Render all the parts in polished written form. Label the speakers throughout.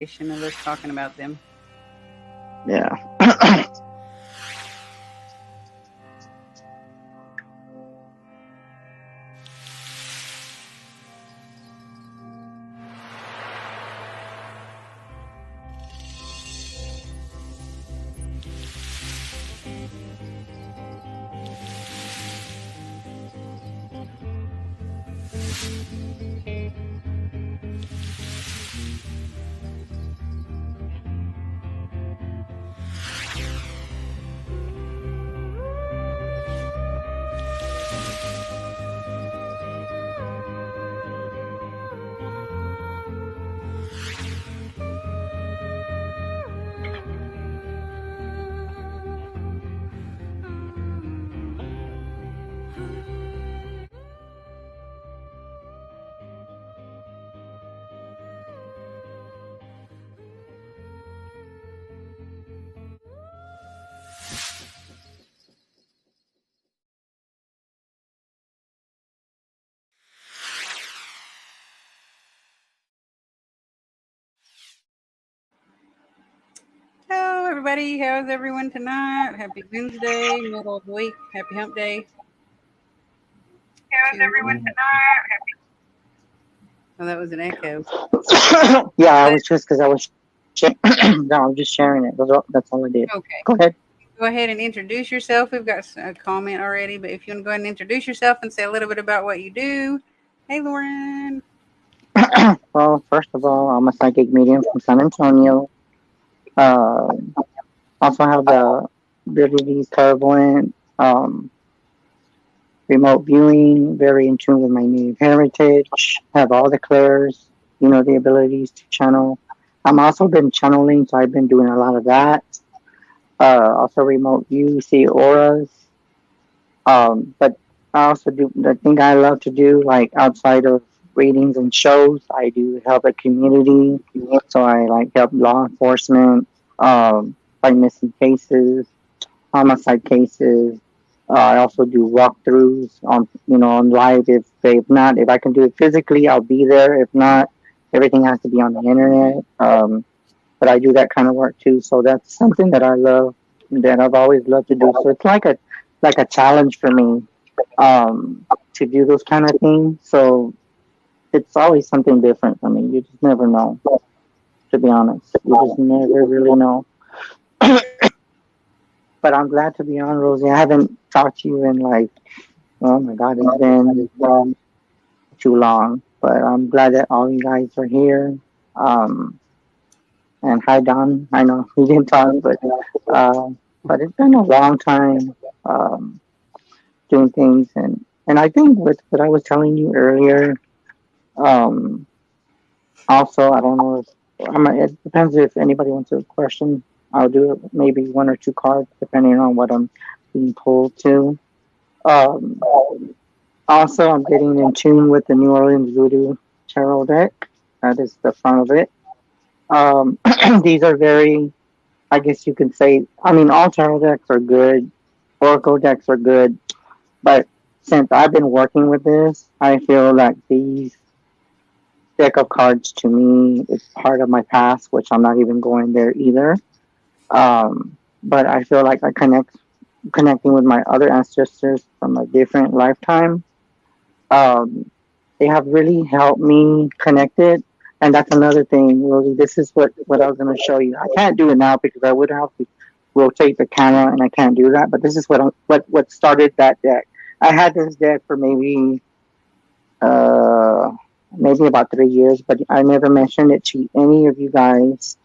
Speaker 1: of us talking about them.
Speaker 2: Yeah.
Speaker 1: Hello, everybody. How's everyone tonight? Happy Wednesday, middle of the week. Happy Hump Day.
Speaker 3: How's everyone tonight?
Speaker 1: Oh, that was an echo.
Speaker 2: Yeah, I was just because I was. No, I'm just sharing it. That's all I did.
Speaker 1: Okay.
Speaker 2: Go ahead.
Speaker 1: Go ahead and introduce yourself. We've got a comment already, but if you want to go ahead and introduce yourself and say a little bit about what you do. Hey, Lauren.
Speaker 2: Well, first of all, I'm a psychic medium from San Antonio. Uh, Also have the abilities clairvoyant, remote viewing, very in tune with my native heritage. Have all the clairs, the abilities to channel. I'm also been channeling, so I've been doing a lot of that. Also remote view, see auras. But I also do the thing I love to do, like outside of readings and shows. I do help a community, so I like help law enforcement, find missing cases, homicide cases. I also do walkthroughs on live. If I can do it physically, I'll be there. If not, everything has to be on the internet. But I do that kind of work too. So that's something that I love, that I've always loved to do. So it's like a challenge for me, to do those kind of things. So it's always something different for me. You just never know, to be honest. You just never really know. But I'm glad to be on, Rosie. I haven't talked to you in like, oh my God, it's been too long. But I'm glad that all you guys are here. Um, and hi, Don. I know we didn't talk, uh, but it's been a long time, doing things. And I think with what I was telling you earlier, um, also, I don't know if it depends if anybody wants a question. I'll do it maybe one or two cards depending on what I'm being pulled to. Um, Also, I'm getting in tune with the New Orleans Voodoo Tarot deck. That is the front of it. These are very, I guess you could say, I mean, all tarot decks are good, oracle decks are good, but since I've been working with this, I feel like these deck of cards to me is part of my past, which I'm not even going there either. But I feel like connecting with my other ancestors from a different lifetime. Um, they have really helped me connect it. And that's another thing, Rosie. This is what I was going to show you. I can't do it now because I would have to rotate the camera, and I can't do that. But this is what started that deck. I had this deck for uh, maybe about 3 years, but I never mentioned it to any of you guys.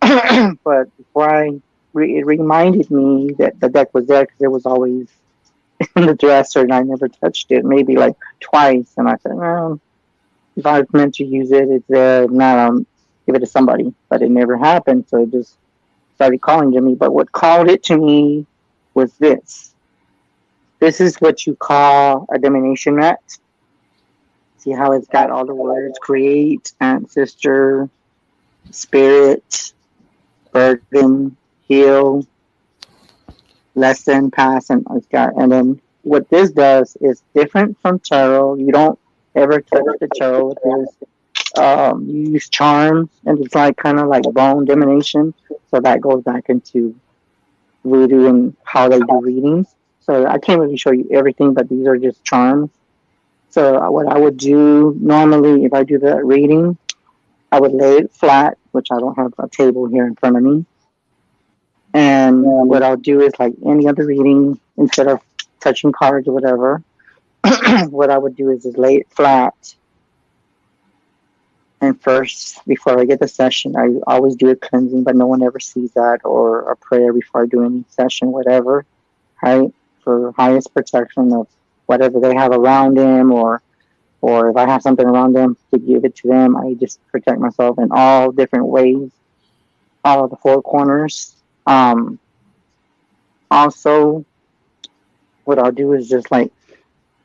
Speaker 2: But before it reminded me that the deck was there because it was always in the dresser, and I never touched it. Maybe like twice, and I said, well, if I was meant to use it, it's there. If not, give it to somebody. But it never happened, so it just started calling to me. But what called it to me was this. This is what you call a divination mat. See how it's got all the words: create, ancestor, spirit, burden, heal, lesson, pass, and it's got. And then what this does is different from tarot. You don't ever touch the tarot with this. you use charms, and it's like kind of like bone divination. So that goes back into voodoo and how they do readings. So I can't really show you everything, but these are just charms. So what I would do normally if I do the reading, I would lay it flat, which I don't have a table here in front of me. And what I'll do is like any other reading, instead of touching cards or whatever, what I would do is just lay it flat. And first, before I get the session, I always do a cleansing, but no one ever sees that, or a prayer before I do any session, whatever, right? For highest protection of whatever they have around them, or if I have something around them to give it to them, I just protect myself in all different ways, all of the four corners. Also, what I'll do is just like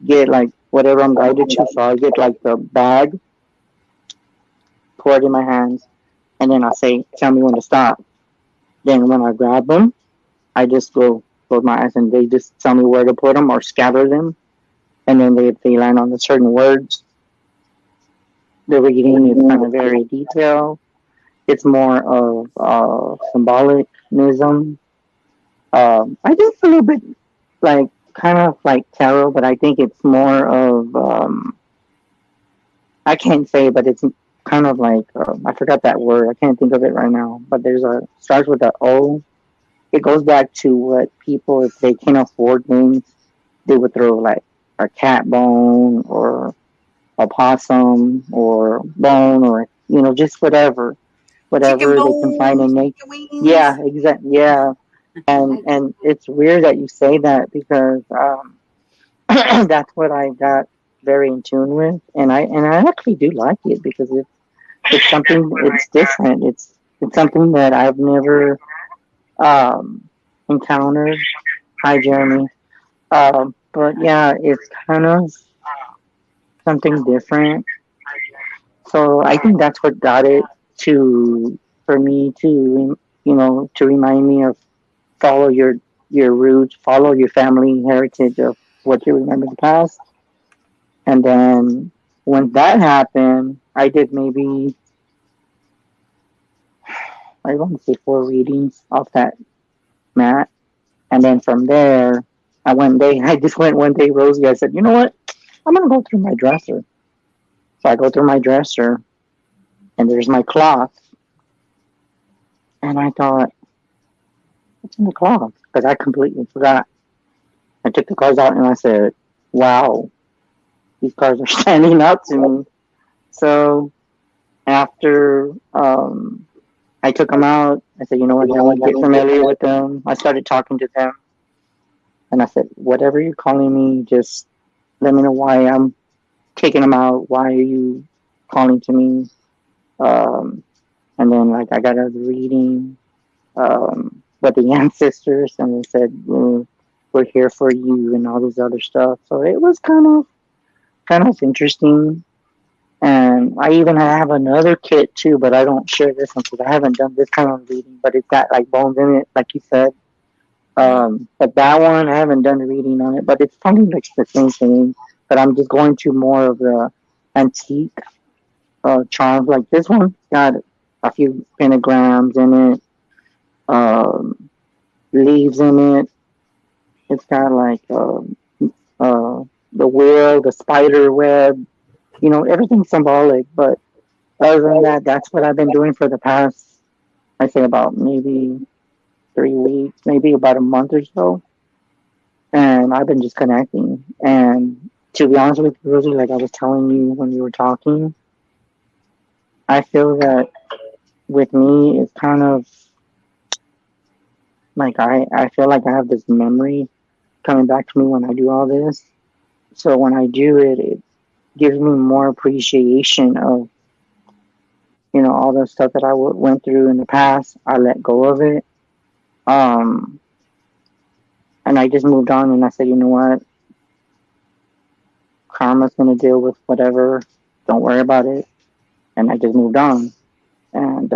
Speaker 2: get like whatever I'm guided to. So I'll get like the bag, pour it in my hands, and then I say, "Tell me when to stop." Then when I grab them, I just go close my eyes, and they just tell me where to put them or scatter them. And then if they land on the certain words, the reading is kind of very detailed. It's more of symbolicism. I do a little bit like kind of like tarot, but I think it's more of I can't say, but it's kind of like I forgot that word. I can't think of it right now. But there's a starts with a O. It goes back to what people, if they can't afford things, they would throw like a cat bone or a possum or bone, or just
Speaker 1: Chicken
Speaker 2: whatever they can find
Speaker 1: bones,
Speaker 2: in nature.
Speaker 1: chicken
Speaker 2: Yeah,
Speaker 1: wings.
Speaker 2: exactly. Yeah, and it's weird that you say that because that's what I got very in tune with, and I actually do like it because it's something, it's different. It's something that I've never um, encountered. Hi, Jeremy. But yeah, it's kind of something different. So I think that's what got it to for me to to remind me of follow your roots, follow your family heritage of what you remember in the past. And then when that happened, I did maybe I want to say four readings off that mat, and then from there, I just went one day, Rosie. I said, you know what? I'm gonna go through my dresser. So I go through my dresser, and there's my cloth, and I thought, what's in the cloth? Because I completely forgot. I took the cards out, and I said, wow, these cards are standing out to me. So after I took them out, I said, you know what? Let me get familiar with them. I started talking to them, and I said, whatever you're calling me, just let me know why I'm taking them out. Why are you calling to me? Um, and then like I got a reading with the ancestors, and they said we're here for you and all this other stuff. So it was kind of interesting. And I even have another kit too, but I don't share this one because I haven't done this kind of reading. But it's got like bones in it, like you said. But that one I haven't done a reading on it, but it's probably like the same thing. But I'm just going to more of the antique charms. Like this one got a few pentagrams in it, um, leaves in it. It's got like the wheel, the spider web, everything's symbolic. But other than that, that's what I've been doing for the past, I say about maybe 3 weeks, maybe about a month or so. And I've been just connecting. And to be honest with you, Rosie, like I was telling you when you were talking, I feel that with me, it's kind of like I feel like I have this memory coming back to me when I do all this. So when I do it, it gives me more appreciation of, all the stuff that went through in the past. I let go of it. Um, and I just moved on, and I said, you know what? Karma's going to deal with whatever. Don't worry about it. And I just moved on. And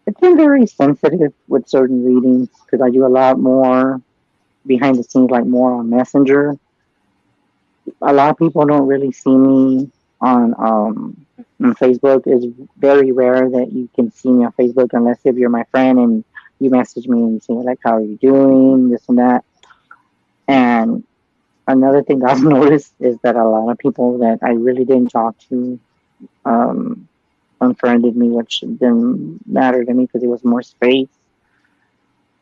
Speaker 2: it's been very sensitive with certain readings because I do a lot more behind the scenes, like more on Messenger. A lot of people don't really see me on On Facebook is very rare that you can see me on Facebook unless if you're my friend and you message me and you say like, "How are you doing?" This and that. And another thing I've noticed is that a lot of people that I really didn't talk to um, unfriended me, which didn't matter to me because it was more space.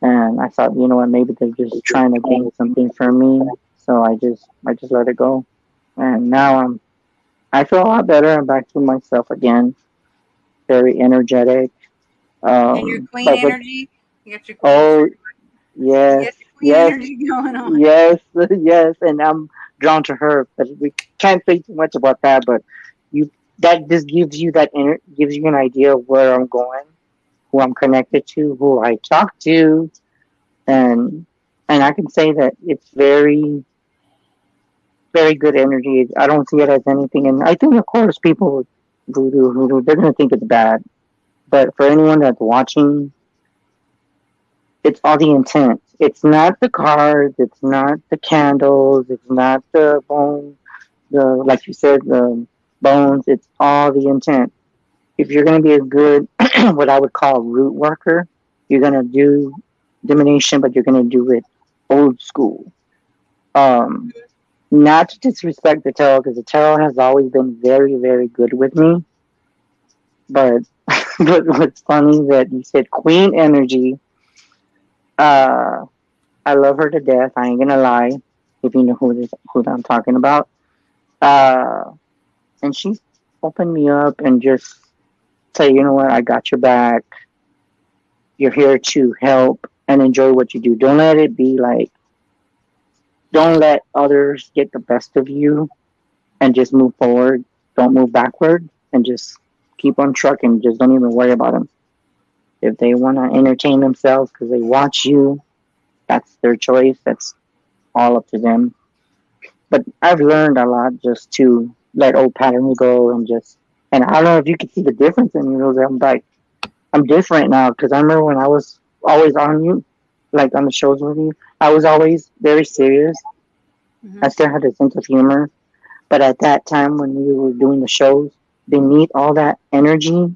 Speaker 2: And I thought, you know what, maybe they're just trying to gain something from me. So I just let it go. And now I feel a lot better. I'm back to myself again, very energetic.
Speaker 1: And your queen
Speaker 2: But with
Speaker 1: energy, you got your queen
Speaker 2: oh
Speaker 1: spirit. You
Speaker 2: yes,
Speaker 1: got your queen
Speaker 2: yes,
Speaker 1: energy going on.
Speaker 2: yes, yes, and I'm drawn to her. But we can't say too much about that. But you, that just gives you an idea of where I'm going, who I'm connected to, who I talk to, and I can say that it's very very good energy. I don't see it as anything, and I think of course people who they're gonna think it's bad, but for anyone that's watching, it's all the intent. It's not the cards. It's not the candles. It's not the bone. The like you said, the bones. It's all the intent. If you're going to be a good, what I would call root worker, you're going to do divination, but you're going to do it old school. Um, Not to disrespect the tarot, because the tarot has always been very, very good with me. But but what's funny that you said Queen Energy. Uh, I love her to death. I ain't gonna lie. If you know who I'm talking about. Uh, and she's opened me up and just say, you know what, I got your back. You're here to help and enjoy what you do. Don't let it be like, don't let others get the best of you and just move forward. Don't move backward and just keep on trucking. Just don't even worry about them. If they want to entertain themselves because they watch you, that's their choice. That's all up to them. But I've learned a lot just to let old patterns go and just, and I don't know if you can see the difference in me. I'm like, I'm different now because I remember when I was always on you, like on the shows with you, I was always very serious.
Speaker 1: Hmm.
Speaker 2: I still had a sense of humor. But at that time when we were doing the shows, beneath all that energy,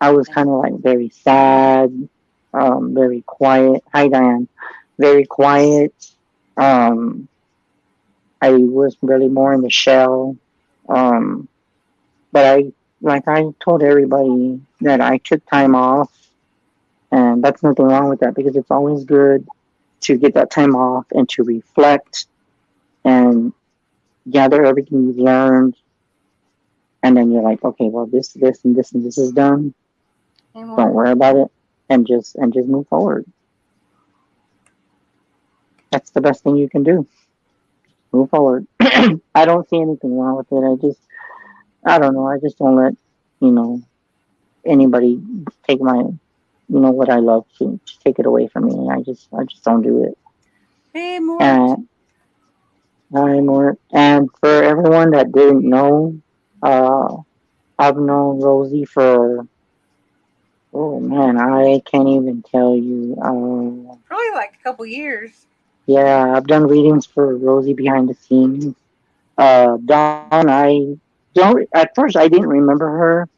Speaker 2: I was kind of like very sad, very quiet. Hi, Diane. Very quiet. Um, I was really more in the shell. Um, but like I told everybody that I took time off, and that's nothing wrong with that because it's always good to get that time off and to reflect and gather everything you've learned, and then you're like, okay, well, this, and this, and this is done. Don't
Speaker 1: Anymore.
Speaker 2: worry about it, and just move forward. That's the best thing you can do. Move forward. I don't see anything wrong with it. I don't know. I just don't let you know anybody take my what I love to take it away from me. I just don't do it.
Speaker 1: Hey, Mort.
Speaker 2: And and for everyone that didn't know, uh, I've known Rosie for oh man, I can't even tell you.
Speaker 1: Probably like a couple years.
Speaker 2: Yeah, I've done readings for Rosie behind the scenes. Dawn, I don't. At first, I didn't remember her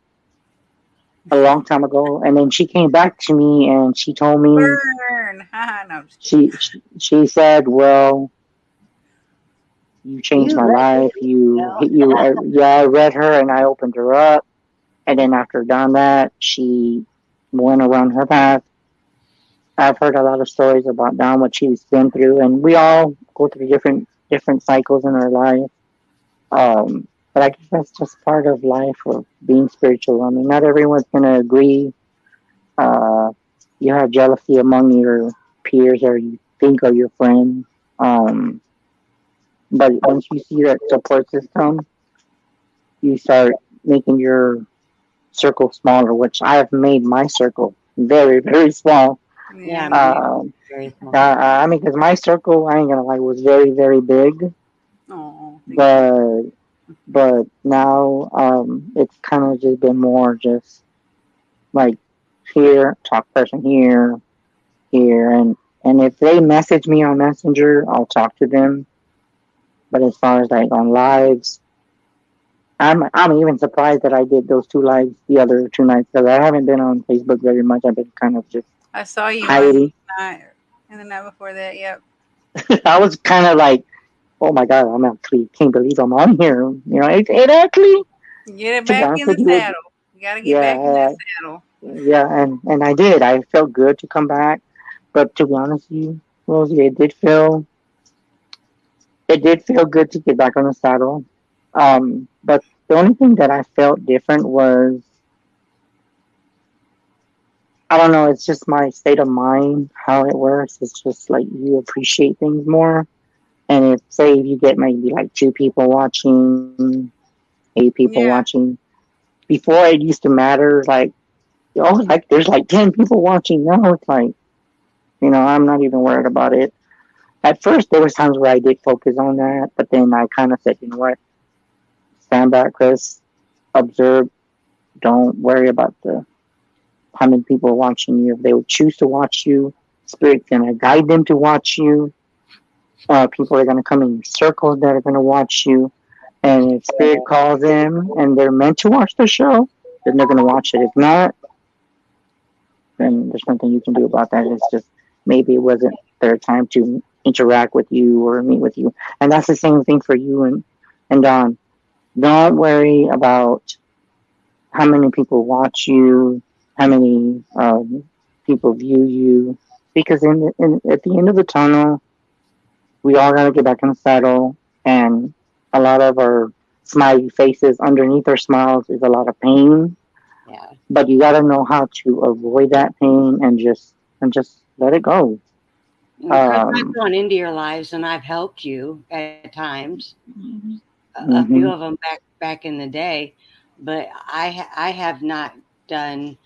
Speaker 2: a long time ago, and then she came back to me and she told me
Speaker 1: Burn. Haha, no, I'm just kidding.
Speaker 2: she said, "Well, you changed
Speaker 3: You
Speaker 2: my
Speaker 3: read
Speaker 2: life.
Speaker 3: it,
Speaker 2: You yeah." I read her and I opened her up, and then after done that, she went around her path. I've heard a lot of stories about Dawn, what she's been through, and we all go through different cycles in our life. But I guess that's just part of life of being spiritual. I mean, not everyone's gonna agree. Uh, you have jealousy among your peers or you think are your friends. Um, but once you see that support system, you start making your circle smaller, which I have made my circle very, very small.
Speaker 1: Yeah,
Speaker 3: yeah,
Speaker 1: me too.
Speaker 3: mine
Speaker 2: Um,
Speaker 3: very small.
Speaker 2: I mean, because my circle, I ain't gonna lie, was very, very big,
Speaker 1: Oh, thank you.
Speaker 2: but now it's kind of just been more just like here, talk person here, here, and if they message me on Messenger, I'll talk to them. But as far as like on lives, I'm even surprised that I did those two lives the other two nights because I haven't been on Facebook very much. I've been kind of just
Speaker 1: I saw you one
Speaker 2: hiding.
Speaker 1: night and the night before that. Yep.
Speaker 2: I was kind of like, oh my god, I'm actually can't believe I'm on here. It actually,
Speaker 1: Get it
Speaker 2: to be
Speaker 1: back
Speaker 2: honest
Speaker 1: in the
Speaker 2: with you,
Speaker 1: saddle. You got to get back in that
Speaker 2: yeah,
Speaker 1: saddle.
Speaker 2: yeah, and I did. I felt good to come back, but to be honest with you, Rosie, it did feel good to get back on the saddle. But the only thing that I felt different was I don't know. It's just my state of mind, how it works. It's just like you appreciate things more. And if, say, if you get maybe like two people watching, eight people
Speaker 1: Yeah.
Speaker 2: watching, before it used to matter, like, oh, like there's like 10 people watching. Now it's like, I'm not even worried about it. At first, there was times where I did focus on that, but then I kind of said, you know what? Stand back, Chris. Observe. Don't worry about the how many people are watching you. If they would choose to watch you, Spirit's gonna guide them to watch you. People are gonna come in circles that are gonna watch you. And if Spirit calls them and they're meant to watch the show, then they're gonna watch it. If not, then there's nothing you can do about that. It's just maybe it wasn't their time to interact with you or meet with you. And that's the same thing for you and Don. Don't worry about how many people watch you, how many people view you, because at the end of the tunnel, we all gotta get back in the saddle, and a lot of our smiley faces underneath our smiles is a lot of pain.
Speaker 3: Yeah.
Speaker 2: But you gotta know how to avoid that pain and just let it go.
Speaker 3: Because I've
Speaker 2: Um,
Speaker 3: gone into your lives and I've helped you at times, a few of
Speaker 2: hmm
Speaker 3: them back in the day, but I have not done.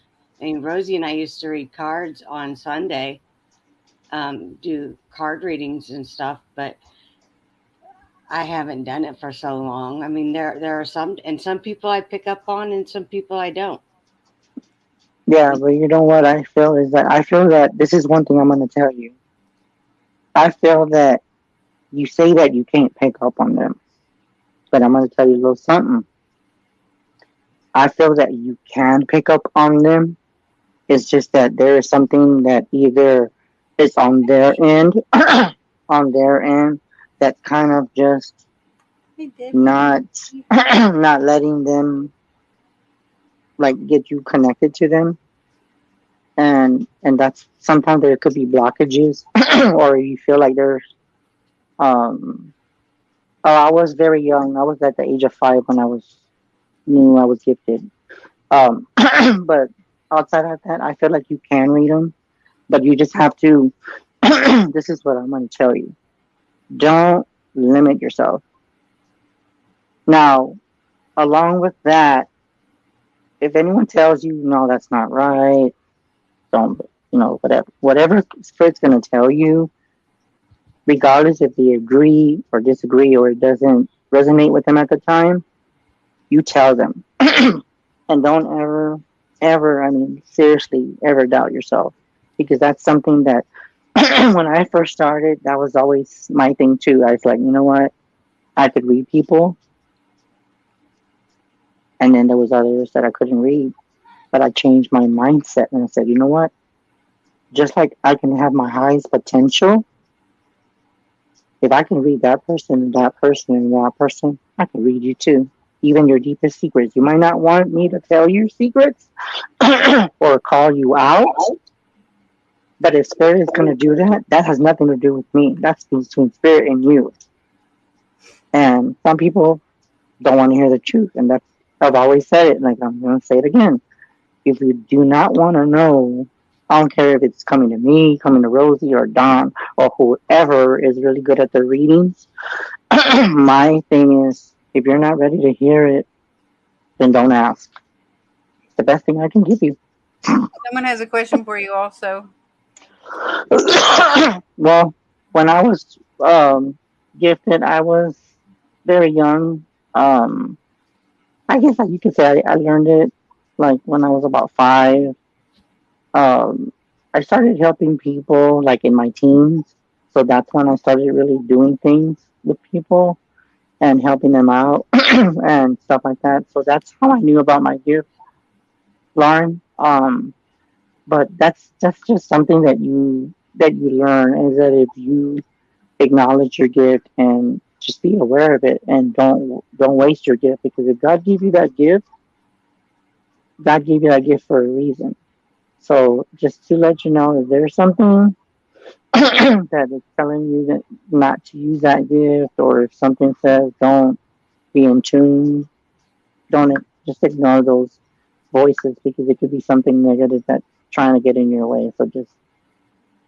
Speaker 3: I mean, Rosie and I used to read cards on Sunday, do card readings and stuff, but I haven't done it for so long. I mean, there are some people I pick up on, and some people I don't.
Speaker 2: yeah, but you know what I feel that this is one thing I'm gonna tell you. I feel that you say that you can't pick up on them, but I'm gonna tell you a little something. I feel that you can pick up on them. It's just that there is something that either is on their end, on their end, that's kind of just
Speaker 1: Hey, Debbie.
Speaker 2: not, not letting them like get you connected to them, and that's sometimes there could be blockages, or you feel like there's um. Oh, I was very young. I was at the age of 5 when knew I was gifted. Um, but outside of that, I feel like you can read them, but you just have to. This is what I'm going to tell you. Don't limit yourself. Now, along with that, if anyone tells you no, that's not right, don't whatever spirit's going to tell you, regardless if they agree or disagree or it doesn't resonate with them at the time, you tell them, and don't ever, I mean, seriously, ever doubt yourself, because that's something that when I first started, that was always my thing too. I was like, you know what? I could read people, and then there was others that I couldn't read. But I changed my mindset and I said, you know what? Just like I can have my highest potential, if I can read that person and that person and that person, I can read you too. Even your deepest secrets. You might not want me to tell your secrets or call you out, but if spirit is going to do that, that has nothing to do with me. That's between spirit and you. And some people don't want to hear the truth, and that's I've always said it. Like I'm going to say it again. If you do not want to know, I don't care if it's coming to me, coming to Rosie or Don or whoever is really good at the readings. My thing is, if you're not ready to hear it, then don't ask. It's the best thing I can give you.
Speaker 1: Someone has a question for you also.
Speaker 2: Well, when I was gifted, I was very young. Um, I guess you could say I learned it like when I was about 5. Um, I started helping people like in my teens, so that's when I started really doing things with people. and helping them out and stuff like that. So that's how I knew about my gift, Lauren. But that's just something that you learn is that if you acknowledge your gift and just be aware of it and don't waste your gift, because if God gave you that gift, God gave you that gift for a reason. So just to let you know, if there's something that is telling you that not to use that gift, or if something says don't be in tune, don't just ignore those voices, because it could be something negative that's trying to get in your way. So just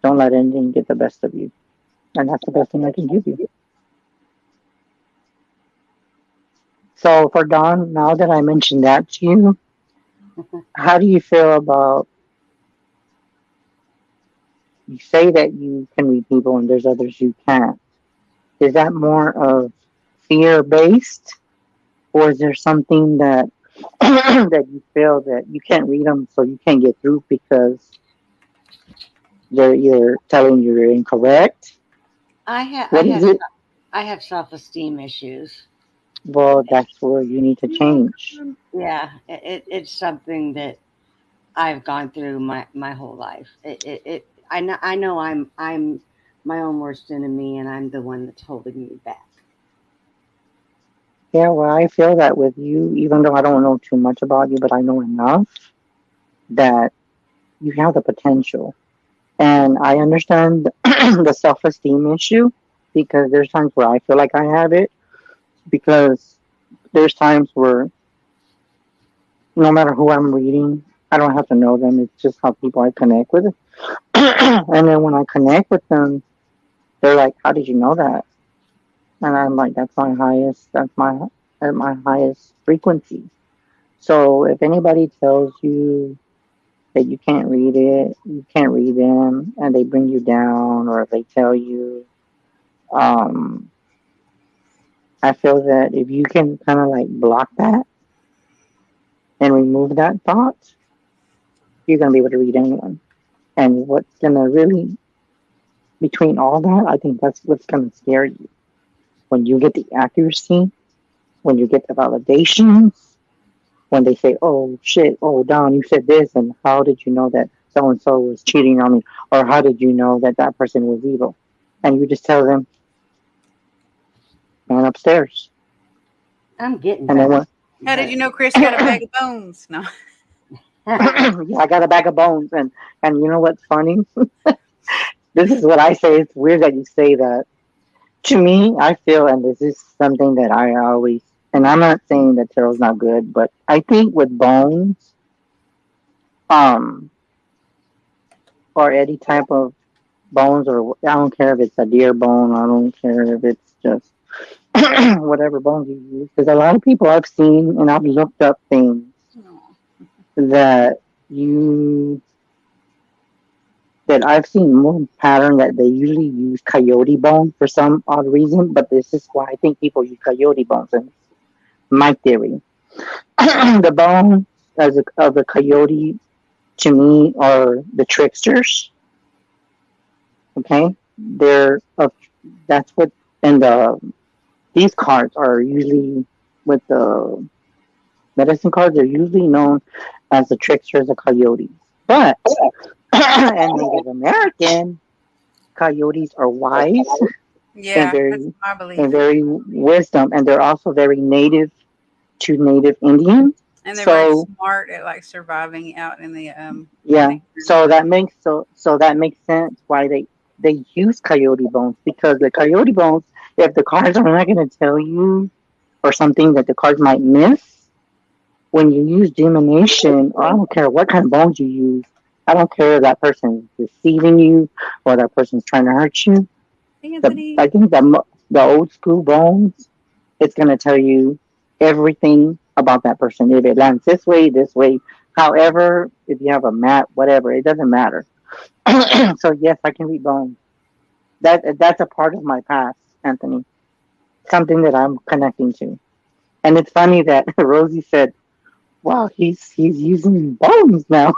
Speaker 2: don't let anything get the best of you. And that's the best thing I can give you. So for Dawn, now that I mentioned that to you, how do you feel about, you say that you can read people and there's others you can't? Is that more of fear based, or is there something that that you feel that you can't read them, so you can't get through because you're telling you're incorrect?
Speaker 3: I have I
Speaker 2: What is
Speaker 3: have
Speaker 2: it?
Speaker 3: I have self-esteem issues.
Speaker 2: Well, that's where you need to change.
Speaker 3: Yeah, it's something that I've gone through my whole life. I know I'm my own worst enemy, and I'm the one that's holding me back.
Speaker 2: Yeah, well, I feel that with you, even though I don't know too much about you, but I know enough that you have the potential. And I understand the self esteem issue, because there's times where I feel like I have it, because there's times where no matter who I'm reading, I don't have to know them. It's just how people I connect with. And then when I connect with them, they're like, "How did you know that?" And I'm like, That's my at my highest frequency." So if anybody tells you that you can't read it, you can't read them, and they bring you down, or if they tell you, um, I feel that if you can kind of like block that and remove that thought, you're gonna be able to read anyone. And what's gonna really, between all that, I think that's what's gonna scare you. When you get the accuracy, when you get the validations, when they say, "Oh shit, oh Don, you said this, and how did you know that so and so was cheating on me, or how did you know that that person was evil?" And you just tell them, "Man upstairs,"
Speaker 3: I'm getting
Speaker 2: and then
Speaker 3: better,
Speaker 2: when,
Speaker 1: How did you
Speaker 3: but
Speaker 1: know Chris got a bag of bones? No.
Speaker 2: yeah, I got a bag of bones, and you know what's funny? This is what I say. It's weird that you say that. To me, I feel, and this is something that I always, and I'm not saying that tarot's not good, but I think with bones, um, or any type of bones, or I don't care if it's a deer bone, I don't care if it's just whatever bones you use, because a lot of people I've seen and I've looked up things
Speaker 1: Oh.
Speaker 2: that you that I've seen more pattern that they usually use coyote bone for some odd reason, but this is why I think people use coyote bones, and my theory. The bones of the coyote to me are the tricksters. Okay, they're of that's what, and these cards are usually with the medicine cards. They're usually known as the tricksters of coyotes. But and Native American coyotes are wise and
Speaker 1: Yeah, that's
Speaker 2: very
Speaker 1: my
Speaker 2: and
Speaker 1: belief.
Speaker 2: very wisdom, and they're also very native to Native Indians.
Speaker 1: And they're very
Speaker 2: So
Speaker 1: smart at like surviving out in the
Speaker 2: yeah,
Speaker 1: nature and stuff.
Speaker 2: so that makes sense why they use coyote bones, because the coyote bones, if the cards are not going to tell you, or something that the cards might miss, when you use divination, or I don't care what kind of bones you use, I don't care if that person is deceiving you or that person's trying to hurt you. I
Speaker 1: Anthony.
Speaker 2: think the old school bones, it's going to tell you everything about that person. If it lands this way, this way. However, if you have a map, whatever, it doesn't matter. So yes, I can read bones. That's a part of my past, Anthony. Something that I'm connecting to. And it's funny that Rosie said, "Wow, he's using bones now."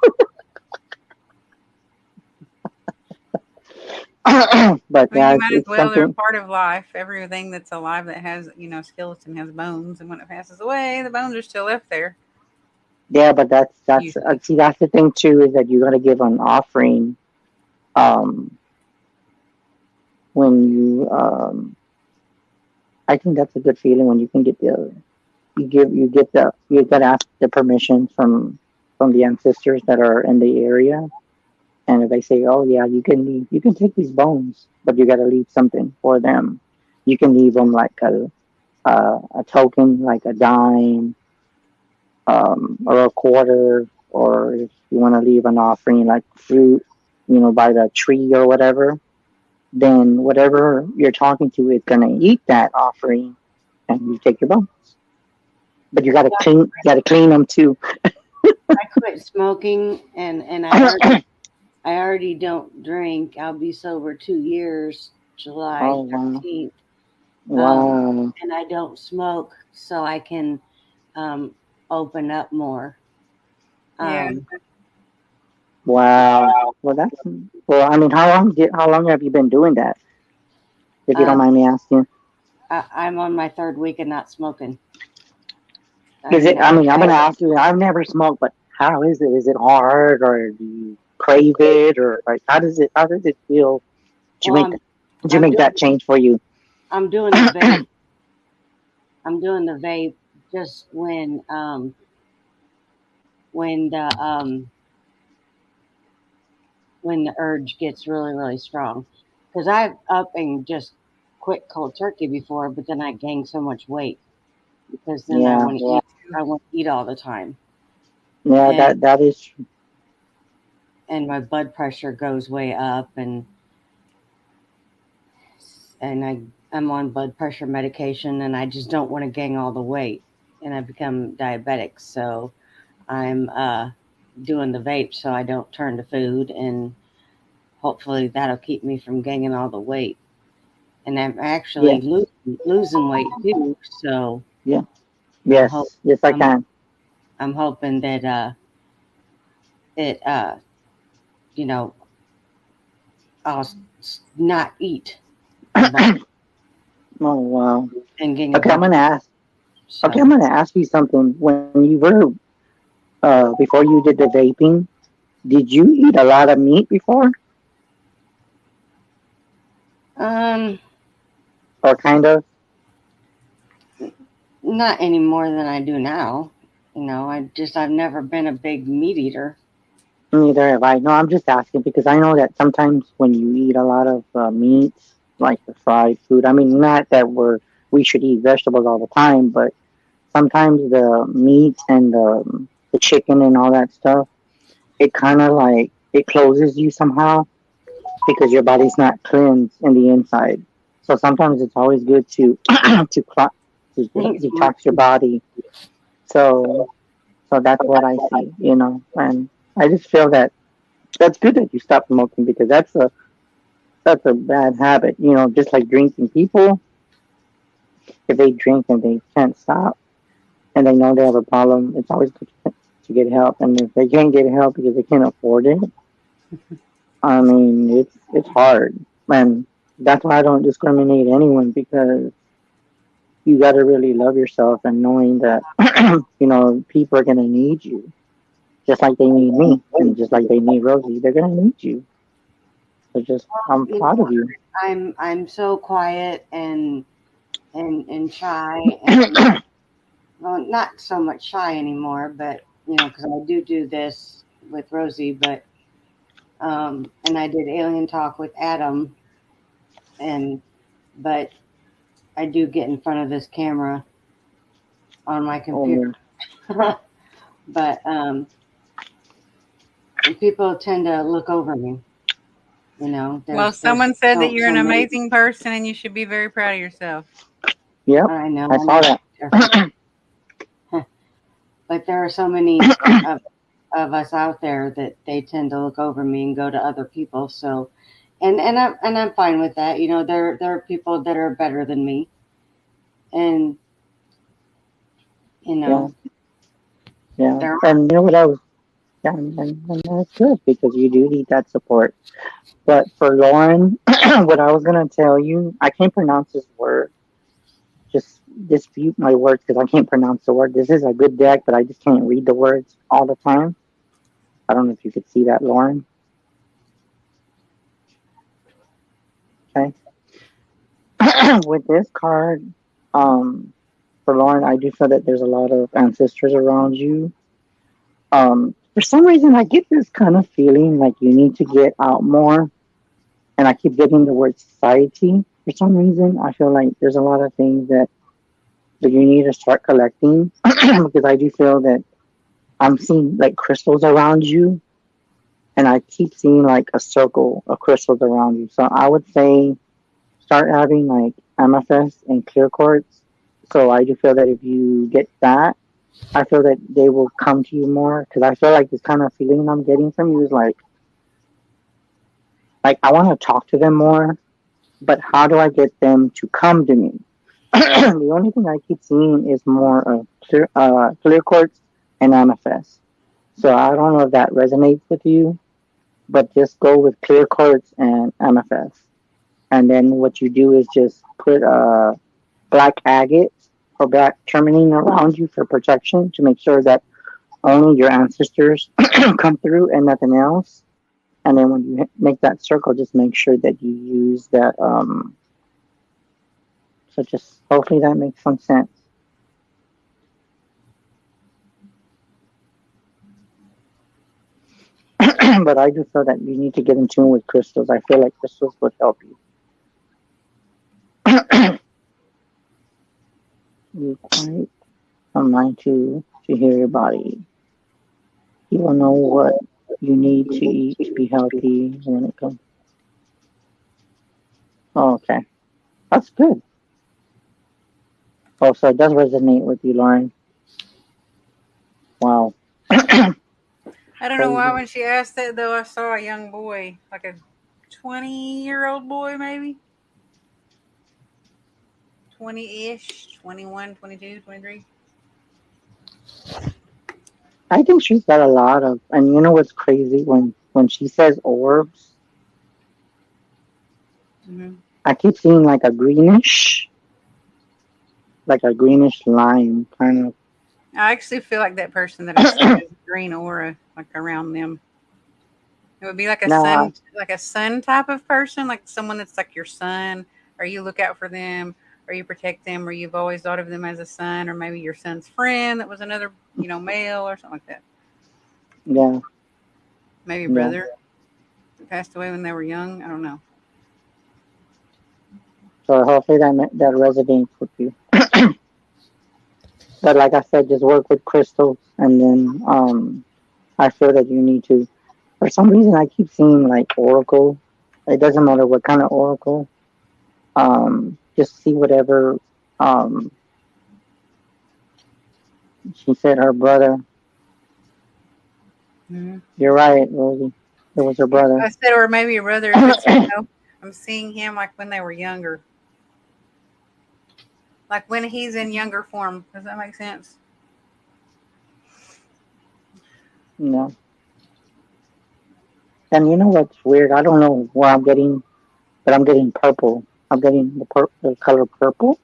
Speaker 2: But
Speaker 1: Well, you
Speaker 2: yeah,
Speaker 1: might as
Speaker 2: it's
Speaker 1: well. They're a
Speaker 2: something.
Speaker 1: part of life. Everything that's alive that has, skeleton has bones, and when it passes away, the bones are still left there.
Speaker 2: Yeah, but that's
Speaker 1: Usually,
Speaker 2: see, that's the thing too, is that you got to give an offering. Um, when you I think that's a good feeling when you can get the you get the you got to ask the permission from the ancestors that are in the area, and if they say, oh yeah, you can leave, you can take these bones, but you got to leave something for them. You can leave them like a token, like a dime, or a quarter, or if you want to leave an offering like fruit, by the tree or whatever, then whatever you're talking to is going to eat that offering, and you take your bones. But you got to clean them too.
Speaker 3: I quit smoking, and I already don't drink. I'll be sober 2 years, July
Speaker 2: Oh wow,
Speaker 3: 13th. Um,
Speaker 2: wow,
Speaker 3: and I don't smoke, so I can um, open up more.
Speaker 1: yeah.
Speaker 3: Um,
Speaker 2: wow. Well, well. I mean, how long have you been doing that? If you don't
Speaker 3: um,
Speaker 2: mind me asking,
Speaker 3: I'm on my third week of not smoking. I
Speaker 2: is it?
Speaker 3: mean,
Speaker 2: I mean, I'm gonna ask you. I've never smoked, but how is it? Is it hard, or do you crave it, or like how does it? How does it feel? Did you
Speaker 3: well,
Speaker 2: make
Speaker 3: I'm
Speaker 2: Did you
Speaker 3: I'm
Speaker 2: make
Speaker 3: doing
Speaker 2: that change for you?
Speaker 3: I'm doing the vape. I'm doing the vape just when the urge gets really really strong, because I've up and just quit cold turkey before, but then I gained so much weight because then I
Speaker 2: Yeah,
Speaker 3: want to eat. I want to eat all the time,
Speaker 2: yeah.
Speaker 3: and
Speaker 2: That is.
Speaker 3: my blood pressure goes way up, and I'm on blood pressure medication, and I just don't want to gain all the weight, and I become diabetic. So I'm doing the vape so I don't turn to food, and hopefully that'll keep me from gaining all the weight. And I'm
Speaker 2: Yeah,
Speaker 3: actually losing weight too. So
Speaker 2: yeah.
Speaker 3: I'm hope
Speaker 2: Yes, yes. I
Speaker 3: I'm
Speaker 2: can.
Speaker 3: I'm hoping that it you know I'll not eat a bunch
Speaker 2: Oh wow.
Speaker 3: and gain a
Speaker 2: Okay, I'm
Speaker 3: bunch of
Speaker 2: gonna ask. Okay, I'm
Speaker 3: so
Speaker 2: gonna ask you something. When you were before you did the vaping, did you eat a lot of meat before,
Speaker 3: um
Speaker 2: or kind of?
Speaker 3: not any more than I do now. I've never been a big meat eater.
Speaker 2: Neither have I. No, I'm just asking because I know that sometimes when you eat a lot of meats, like the fried food. I mean, not that we should eat vegetables all the time, but sometimes the meat and the chicken and all that stuff, it kind of like it closes you somehow because your body's not cleansed in the inside. So sometimes it's always good to to detox your body. So that's what I see. And I just feel that that's good that you stopped smoking because that's a bad habit. Just like drinking. People, if they drink and they can't stop and they know they have a problem, it's always good to get help. And if they can't get help because they can't afford it, I mean, it's hard. And that's why I don't discriminate anyone because you got to really love yourself and knowing that people are gonna need you just like they need me and just like they need Rosie. They're gonna need you. So just I'm
Speaker 3: You
Speaker 2: proud of you.
Speaker 3: I'm so quiet and shy, and well, not so much shy anymore, but because I do this with Rosie, but and I did alien talk with Adam, and but I do get in front of this camera on my
Speaker 2: Oh
Speaker 3: computer,
Speaker 2: yeah.
Speaker 3: but people tend to look over me.
Speaker 1: Well,
Speaker 3: There's
Speaker 1: someone said that
Speaker 3: so
Speaker 1: you're
Speaker 3: so
Speaker 1: an
Speaker 3: many.
Speaker 1: amazing person and you should be very proud of yourself.
Speaker 2: Yep.
Speaker 3: I know
Speaker 2: I
Speaker 3: I
Speaker 2: saw
Speaker 3: need to
Speaker 2: that.
Speaker 3: be careful, but there are so many of us out there that they tend to look over me and go to other people. So, and I'm fine with that. There are people that are better than me, and you
Speaker 2: Yeah.
Speaker 3: know
Speaker 2: Yeah.
Speaker 3: there
Speaker 2: And you know what I was and that's good because you do need that support. But for Lauren, what I was gonna tell you, I can't pronounce this word. Just dispute my words because I can't pronounce the word. This is a good deck, but I just can't read the words all the time. I don't know if you could see that, Lauren. Okay. With this card, um, for Lauren, I do feel that there's a lot of ancestors around you. For some reason, I get this kind of feeling like you need to get out more, and I keep getting the word society. For some reason, I feel like there's a lot of things that you need to start collecting because I do feel that I'm seeing like crystals around you, and I keep seeing like a circle of crystals around you. So I would say start having like amethyst and clear quartz. So I do feel that if you get that, I feel that they will come to you more because I feel like this kind of feeling I'm getting from you is like I want to talk to them more, but how do I get them to come to me? The only thing I keep seeing is more of clear quartz and amethyst. So I don't know if that resonates with you, but just go with clear quartz and amethyst. And then what you do is just put black agate or black tourmaline around you for protection to make sure that only your ancestors come through and nothing else. And then when you make that circle, just make sure that you use that. So just hopefully that makes some sense. But I do feel that you need to get in tune with crystals. I feel like crystals would help you. You quiet your mind to hear your body. You will know what you need to eat to be healthy when it comes. Oh, okay, that's good. Oh, so it does resonate with you, Lauren. Wow,
Speaker 1: I don't know why
Speaker 2: crazy.
Speaker 1: when she asked that though, I saw a young boy, like a 20-year-old boy, maybe 20-ish, 21, 22, 23.
Speaker 2: I think she's got a lot of, and you know what's crazy when she says orbs,
Speaker 1: Mm-hmm.
Speaker 2: I keep seeing like a greenish lime kind of.
Speaker 1: I actually feel like that person that I said has green aura like around them. It would be
Speaker 2: Now,
Speaker 1: like a sun type of person, like someone that's like your son, or you look out for them, or you protect them, or you've always thought of them as a son, or maybe your son's friend that was another, male or something like that.
Speaker 2: yeah,
Speaker 1: Maybe
Speaker 2: yeah.
Speaker 1: brother that passed away when they were young. I don't know.
Speaker 2: So hopefully that resonates with you. But like I said, just work with crystals, and then I feel that you need to. For some reason, I keep seeing like oracle. It doesn't matter what kind of oracle. Just see whatever. Um, she said her brother.
Speaker 1: Mm-hmm.
Speaker 2: You're right, Rosie. It was her brother.
Speaker 1: I said, or maybe your brother, if it's, I'm seeing him like when they were younger, like when he's in younger form. Does that make sense?
Speaker 2: No. And you know what's weird? I don't know where I'm getting, but I'm getting purple. I'm getting the color purple,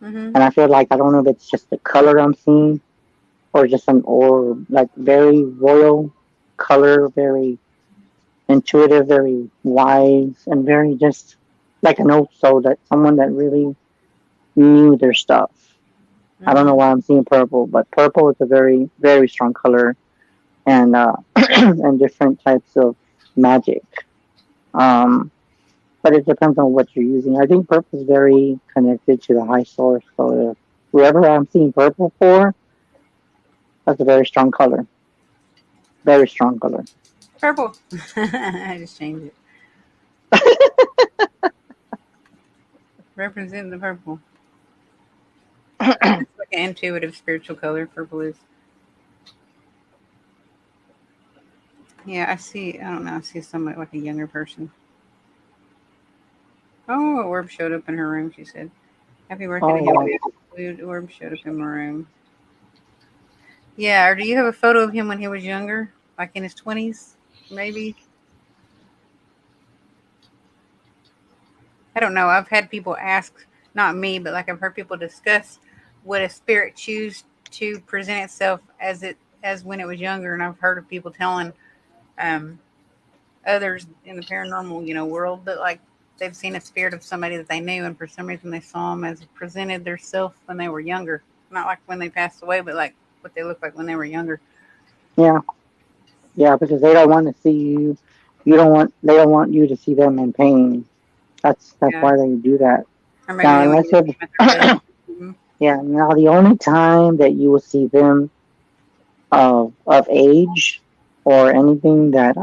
Speaker 1: Mm-hmm.
Speaker 2: and I feel like I don't know if it's just the color I'm seeing or just an or like very royal color, very intuitive, very wise, and very just like an old soul that someone that really knew their stuff. I don't know
Speaker 1: Mm-hmm.
Speaker 2: why I'm seeing purple, but purple is a very very strong color, and and different types of magic. Um, but it depends on what you're using. I think purple is very connected to the high source. So if whoever I'm seeing purple for, that's a very strong color. Very strong color.
Speaker 1: Purple. I just changed it. Represent the purple. It's like an intuitive spiritual color. Purple is. Yeah, I see. I don't know. I see somebody like a younger person. Oh, a orb showed up in her room. She said, "Happy birthday to
Speaker 2: Oh
Speaker 1: him."
Speaker 2: wow.
Speaker 1: Blue orb showed up in my room. Yeah, or do you have a photo of him when he was younger? like in his 20s, maybe. I don't know. I've had people ask, not me, but like I've heard people discuss, would a spirit choose to present itself as when it was younger, and I've heard of people telling um, others in the paranormal, world that like they've seen a spirit of somebody that they knew, and for some reason they saw them as presented their self when they were younger, not like when they passed away, but like what they looked like when they were younger.
Speaker 2: Yeah, yeah, because they don't want to see you. You don't want. They don't want you to see them in pain. That's
Speaker 1: Yeah,
Speaker 2: why they do that.
Speaker 1: or maybe
Speaker 2: Now,
Speaker 1: they want you
Speaker 2: unless
Speaker 1: to
Speaker 2: it,
Speaker 1: see them at their best. Mm-hmm.
Speaker 2: yeah. Now, the only time that you will see them of age or anything that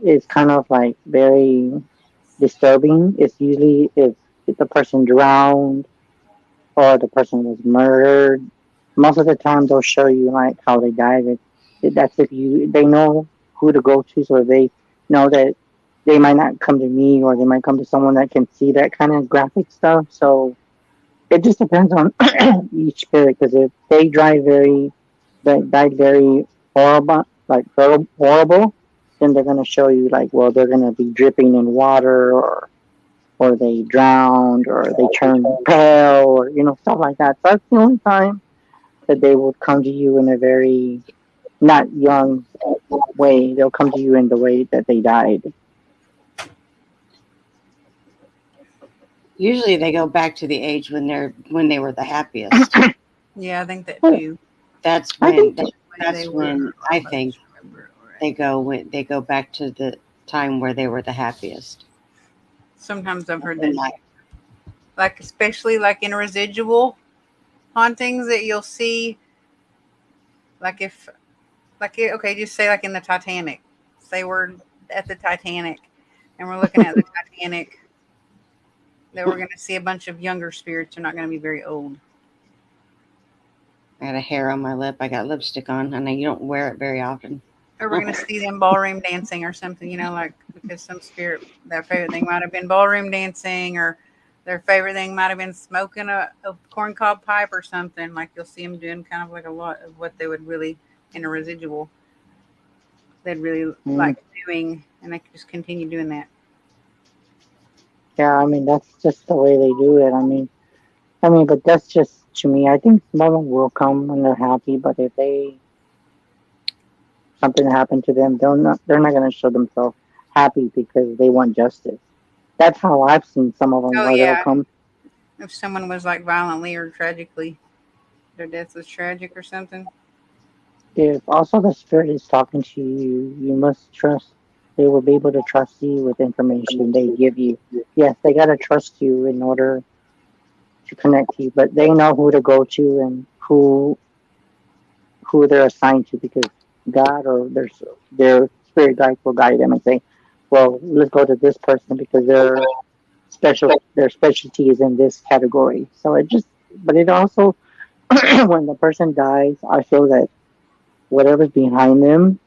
Speaker 2: is kind of like very disturbing is usually if the person drowned or the person was murdered. Most of the time, they'll show you like how they died. That's if they know who to go to, so they know that they might not come to me or they might come to someone that can see that kind of graphic stuff. So it just depends on each spirit. Because if they died very horrible, like horrible, then they're gonna show you like, well, they're gonna be dripping in water or they drowned or they turned pale or stuff like that. So that's the only time that they would come to you in a very not young way. They'll come to you in the way that they died.
Speaker 3: Usually they go back to the age when they were the happiest.
Speaker 1: Yeah, I think that
Speaker 2: But
Speaker 1: too.
Speaker 3: That's
Speaker 2: I
Speaker 3: when
Speaker 2: think
Speaker 3: that,
Speaker 1: When they
Speaker 3: that's
Speaker 1: were,
Speaker 3: when I
Speaker 1: let's
Speaker 3: think
Speaker 1: remember, all right.
Speaker 3: they go back to the time where they were the happiest.
Speaker 1: Sometimes I've heard
Speaker 3: In
Speaker 1: that
Speaker 3: my
Speaker 1: too. Like especially like in residual hauntings that you'll see, like if okay, just say like in the Titanic. Say we're at the Titanic and we're looking at the Titanic, that we're going to see a bunch of younger spirits. They're not going to be very old.
Speaker 3: I got a hair on my lip. I got lipstick on, and you don't wear it very often.
Speaker 1: Or we're going to see them ballroom dancing or something, like because some spirit, their favorite thing might have been ballroom dancing, or their favorite thing might have been smoking a corncob pipe or something. Like you'll see them doing kind of like a lot of what they would really, in a residual, they'd really
Speaker 2: mm,
Speaker 1: like doing, and they could just continue doing that.
Speaker 2: yeah, I mean that's just the way they do it. I mean, but that's just to me. I think some of them will come when they're happy, but if they something happened to them, they're not going to show themselves happy because they want justice. That's how I've seen some of them
Speaker 1: Oh
Speaker 2: where they'll
Speaker 1: yeah,
Speaker 2: come.
Speaker 1: if someone was like violently or tragically, their death was tragic or something.
Speaker 2: If also the spirit is talking to you, you must trust. They will be able to trust you with information they give you. Yes, they gotta trust you in order to connect to you, but they know who to go to and who they're assigned to because God or their spirit guides will guide them and say, "Well, let's go to this person because their specialty is in this category." So but it also when the person dies, I feel that whatever's behind them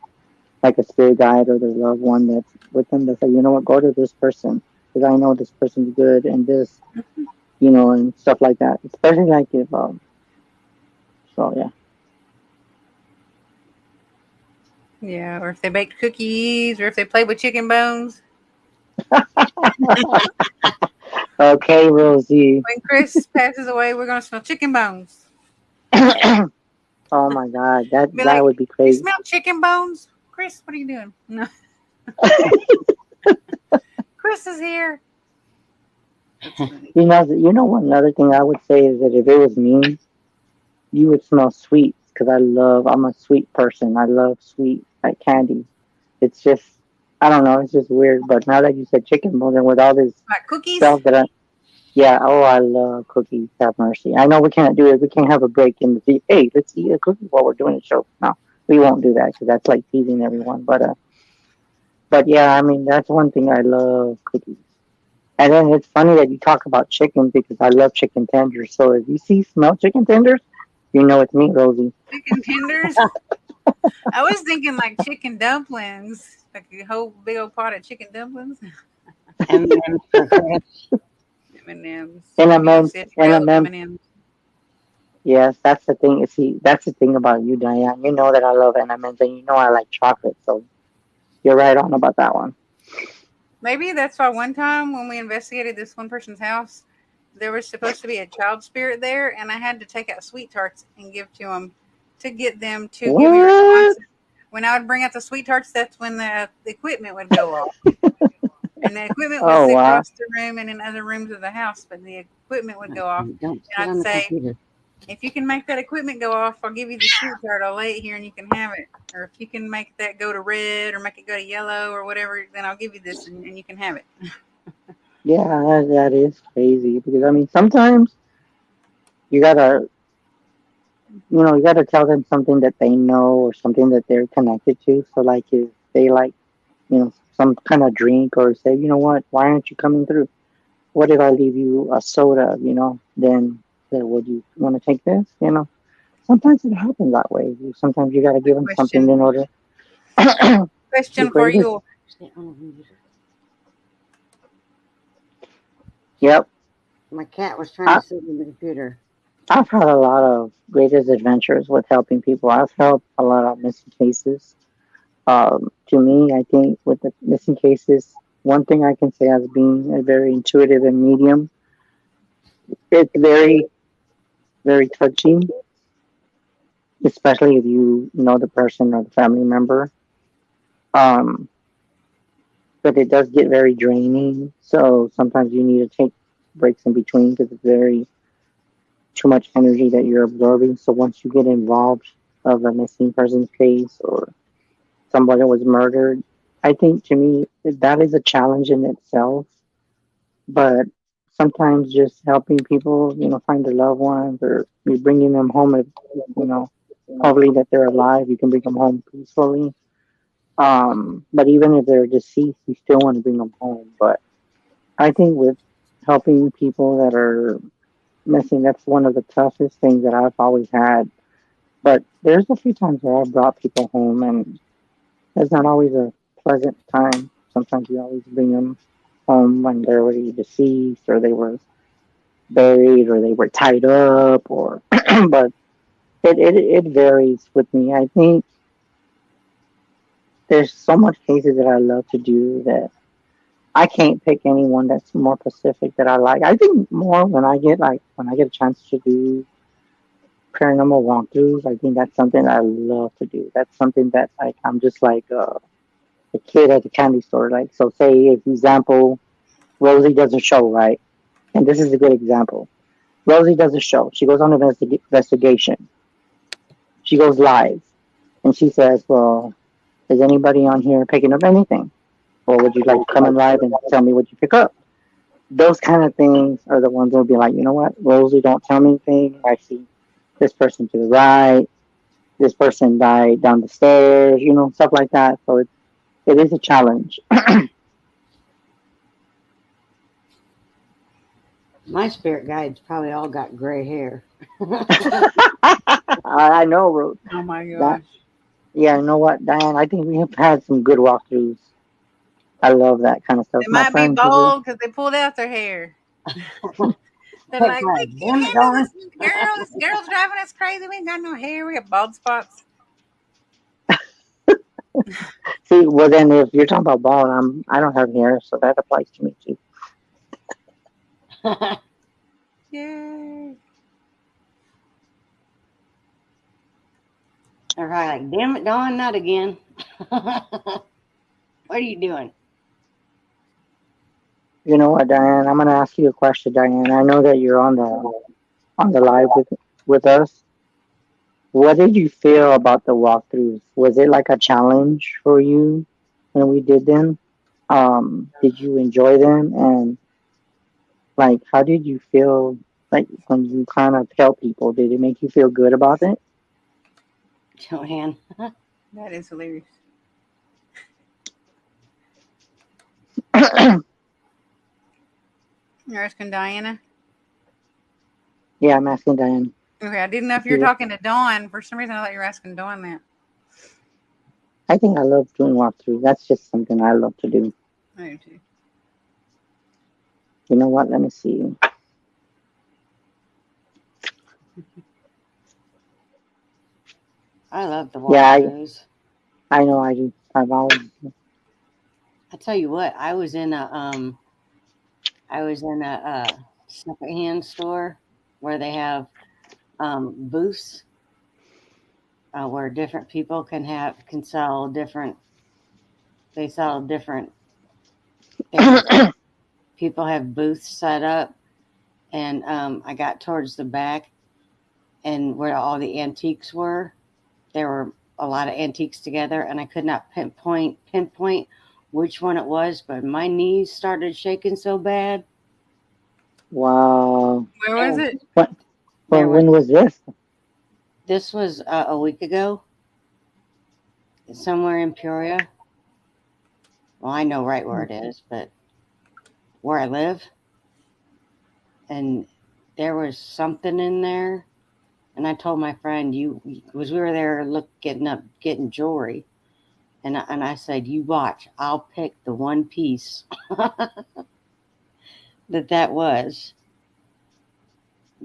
Speaker 2: like a spirit guide or their loved one that's with them they say, you know what, go to this person because I know this person's good and this, and stuff like that. Especially like if, so yeah.
Speaker 1: Yeah, or if they baked cookies, or if they played with chicken bones.
Speaker 2: Okay, Rosie.
Speaker 1: When Chris passes away, we're gonna smell chicken bones.
Speaker 2: Oh my God, that
Speaker 1: Be
Speaker 2: that
Speaker 1: like,
Speaker 2: would be
Speaker 1: you
Speaker 2: crazy.
Speaker 1: smell chicken bones, Chris? What are you doing? No, Chris is here. That's funny.
Speaker 2: One other thing I would say is that if it was me, you would smell sweets because I'm a sweet person. I love sweet like candy. It's just I don't know, it's just weird. But now that you said chicken bones and with all this
Speaker 1: Like cookies.
Speaker 2: stuff yeah, oh, I love cookies. Have mercy. I know we can't do it. We can't have a break in the hey, let's eat a cookie while we're doing a show. No, we won't do that because that's like teasing everyone. But yeah, I mean that's one thing I love cookies. And then it's funny that you talk about chicken because I love chicken tenders. So if you smell chicken tenders, you know it's me, Rosie.
Speaker 1: Chicken tenders. I was thinking like chicken dumplings, like a whole big old pot of chicken dumplings.
Speaker 3: M&M's for Chris.
Speaker 1: M&Ms.
Speaker 2: And
Speaker 1: Maybe you
Speaker 2: M&M's,
Speaker 1: said
Speaker 2: and
Speaker 1: real
Speaker 2: M&M's,
Speaker 1: M&Ms.
Speaker 2: Yes, that's the thing. See, that's the thing about you, Diane. You know that I love M&Ms, and you know I like chocolate. So you're right on about that one.
Speaker 1: Maybe that's why one time when we investigated this one person's house, there was supposed to be a child spirit there, and I had to take out sweet tarts and give to them to get them to give me
Speaker 2: What?
Speaker 1: responses. When I would bring out the sweet tarts, that's when the equipment would go off. And the equipment was
Speaker 2: Oh wow.
Speaker 1: across the room and in other rooms of the house, but the equipment would go off.
Speaker 3: Don't
Speaker 1: And
Speaker 3: sit
Speaker 1: I'd
Speaker 3: on the
Speaker 1: say,
Speaker 3: computer.
Speaker 1: if you can make that equipment go off, I'll give you the sweet tart. I'll lay it here and you can have it. Or if you can make that go to red or make it go to yellow or whatever, then I'll give you this and you can have it.
Speaker 2: Yeah, that is crazy because I mean sometimes you gotta you gotta tell them something that they know or something that they're connected to. So like if they like some kind of drink or say what, why aren't you coming through? What if I leave you a soda? Then say, would you want to take this? Sometimes it happens that way. Sometimes you gotta give them something
Speaker 1: Question
Speaker 2: in order to
Speaker 1: question for
Speaker 2: break it.
Speaker 1: you.
Speaker 3: Sit on the computer.
Speaker 2: Yep.
Speaker 3: My cat was trying to
Speaker 2: I,
Speaker 3: sit on the computer.
Speaker 2: I've had a lot of greatest adventures with helping people. I've helped a lot of missing cases. To me, I think with the missing cases, one thing I can say as being a very intuitive and medium, it's very, very touching, especially if you know the person or the family member. Um, but it does get very draining. So sometimes you need to take breaks in between because it's very too much energy that you're absorbing. So once you get involved of a missing person's case or somebody was murdered, I think to me that is a challenge in itself. But sometimes just helping people, find their loved ones or you bringing them home, if, you know, hopefully that they're alive, you can bring them home peacefully. But even if they're deceased, you still want to bring them home. But I think with helping people that are missing, that's one of the toughest things that I've always had. But there's a few times where I've brought people home, and it's not always a pleasant time. Sometimes you always bring them home when they're already deceased, or they were buried, or they were tied up, or but it varies with me. I think there's so much cases that I love to do that I can't pick anyone that's more specific that I like. I think more when I get a chance to do paranormal walkthroughs. I think that's something I love to do. That's something that like I'm just like a kid at the candy store. Like so, say if example Rosie does a show, right? And this is a good example. Rosie does a show. She goes on an investigation. She goes live, and she says, "Well, is anybody on here picking up anything? Or would you like to come in live and tell me what you pick up?" Those kind of things are the ones that will be like, you know what, Rosie, don't tell me anything. I see this person to the right, this person died down the stairs, stuff like that. So it is a challenge.
Speaker 3: My spirit guides probably all got gray hair.
Speaker 2: I know, Rose.
Speaker 1: Oh my
Speaker 2: That
Speaker 1: gosh.
Speaker 2: Yeah, you know what, Diane? I think we have had some good walkthroughs. I love that kind of stuff.
Speaker 1: They
Speaker 2: My
Speaker 1: might be
Speaker 2: friends have
Speaker 1: bald because they pulled out their hair. They're
Speaker 3: Heck,
Speaker 1: like, we can't
Speaker 3: damn it,
Speaker 1: handle
Speaker 3: Dawn.
Speaker 1: this girl. This girl's driving us crazy. We ain't got no hair. We got bald spots.
Speaker 2: see. Well, then if you're talking about bald, I don't have hair, so that applies to me too.
Speaker 1: Yay.
Speaker 3: They're probably like, damn it, Dawn, not again. What are you doing?
Speaker 2: You know what, Diane? I'm gonna ask you a question, Diane. I know that you're on the live with us. What did you feel about the walkthroughs? Was it like a challenge for you when we did them? Did you enjoy them? And like, how did you feel like when you kind of tell people? Did it make you feel good about it?
Speaker 3: Joanne.
Speaker 1: That is hilarious. You're asking Diana?
Speaker 2: Yeah, I'm asking Diane.
Speaker 1: Okay, I didn't know if
Speaker 2: If
Speaker 1: you were
Speaker 2: you,
Speaker 1: talking to Dawn. For some reason, I thought you were asking Dawn that.
Speaker 2: I think I love doing walkthroughs. That's just something I love to do.
Speaker 1: I do too.
Speaker 2: You know what? Let me see.
Speaker 3: I love the
Speaker 2: Yeah,
Speaker 3: walkthroughs.
Speaker 2: I know I do. I've always.
Speaker 3: I tell you what, I was in a secondhand store where they have booths where different people can sell different. They sell different things. People have booths set up, and I got towards the back, and where all the antiques were, there were a lot of antiques together, and I could not pinpoint which one it was, but my knees started shaking so bad.
Speaker 2: Wow.
Speaker 1: Where was
Speaker 3: And
Speaker 1: it?
Speaker 2: What?
Speaker 3: there was
Speaker 2: When was this?
Speaker 3: this was a week ago, somewhere in Peoria. Well, I know right where it is, but where I live, and there was something in there. And I told my friend, you, because we were there getting jewelry, and I said, you watch, I'll pick the one piece that was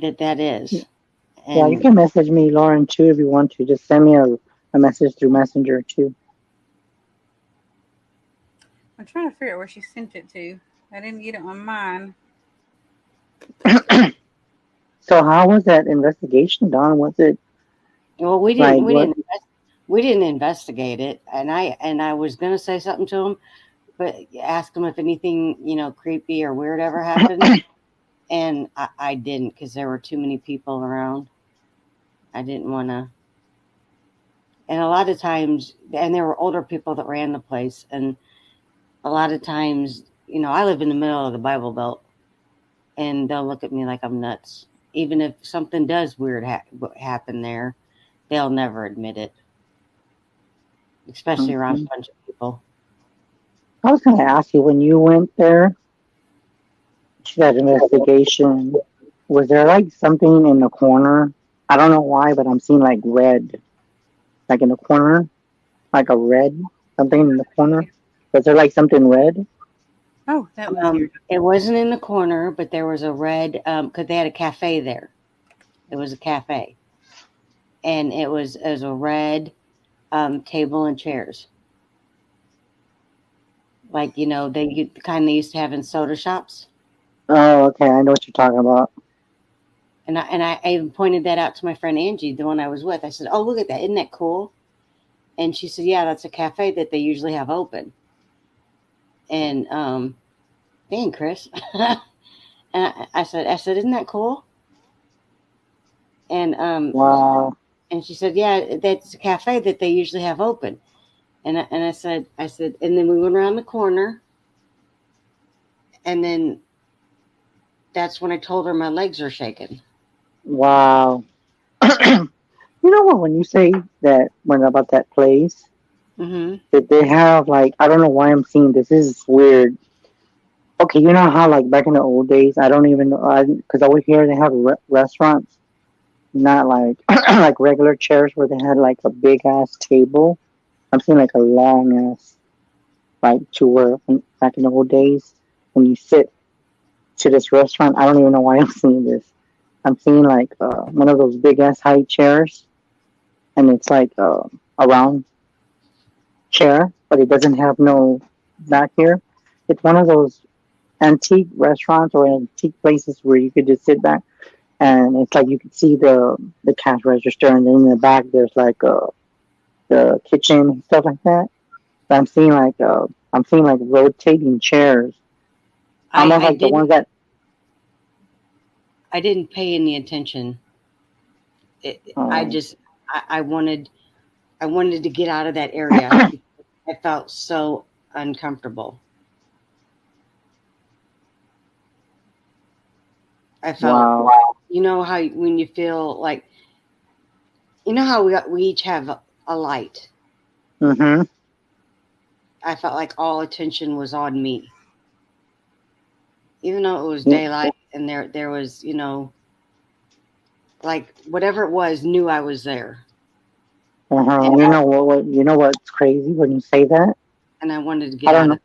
Speaker 3: that is,
Speaker 2: Yeah, you
Speaker 3: and
Speaker 2: can message me, Lauren, too, if you want to. Just send me a message through Messenger, too.
Speaker 1: I'm trying to figure out where she sent it to. I didn't get it on mine.
Speaker 2: So, how was that investigation, Don? Was it
Speaker 3: well,
Speaker 2: like what?
Speaker 3: we didn't investigate it, and I was gonna say something to him, but ask him if anything creepy or weird ever happened, and I didn't because there were too many people around. I didn't want to. And a lot of times, and there were older people that ran the place, and a lot of times, I live in the middle of the Bible Belt, and they'll look at me like I'm nuts. Even if something does weird happen there, they'll never admit it, especially around
Speaker 2: Mhm.
Speaker 3: a bunch of people.
Speaker 2: I was going to ask you when you went there to that investigation, was there like something in the corner? I don't know why, but I'm seeing like red, like in the corner, like a red something in the corner. Was there like something red?
Speaker 1: Oh, that was here.
Speaker 3: It wasn't in the corner, but there was a red because they had a cafe there. It was a cafe, and it was a red table and chairs, like they kind of used to have in soda shops.
Speaker 2: Oh, okay. I know what you're talking about.
Speaker 3: And I even pointed that out to my friend Angie, the one I was with. I said, "Oh, look at that! Isn't that cool?" And she said, "Yeah, that's a cafe that they usually have open." And dang, Chris. And I said, "Isn't that cool?" And
Speaker 2: Wow.
Speaker 3: and she said, "Yeah, that's a cafe that they usually have open." And I said, and then we went around the corner, and then that's when I told her my legs are shaking.
Speaker 2: Wow. You know what? When you say that, when about that place,
Speaker 3: Mm-hmm.
Speaker 2: that they have like, I don't know why I'm seeing this. This is weird. Okay, you know how like back in the old days, I don't even know, because over here they have restaurants, not like like regular chairs where they had like a big ass table. I'm seeing like a long ass like to where back in the old days when you sit to this restaurant. I don't even know why I'm seeing this. I'm seeing like one of those big ass high chairs, and it's like a round chair, but it doesn't have no back here. It's one of those antique restaurants or antique places where you could just sit back, and it's like you could see the cash register, and then in the back there's like the kitchen and stuff like that. But I'm seeing like rotating chairs,
Speaker 3: I
Speaker 2: almost
Speaker 3: I
Speaker 2: like the
Speaker 3: didn't
Speaker 2: ones that.
Speaker 3: I didn't pay any attention. I
Speaker 2: Um,
Speaker 3: just I wanted to get out of that area because I felt so uncomfortable. I felt,
Speaker 2: wow.
Speaker 3: how when you feel like, how we each have a light.
Speaker 2: Mm-hmm.
Speaker 3: I felt like all attention was on me, even though it was
Speaker 2: Yeah,
Speaker 3: daylight and there was, like whatever it was knew I was there,
Speaker 2: uh-huh.
Speaker 3: and
Speaker 2: You know what? You know what's crazy when you say that?
Speaker 3: I wanted to
Speaker 2: I
Speaker 3: get
Speaker 2: don't
Speaker 3: out
Speaker 2: know.
Speaker 3: of.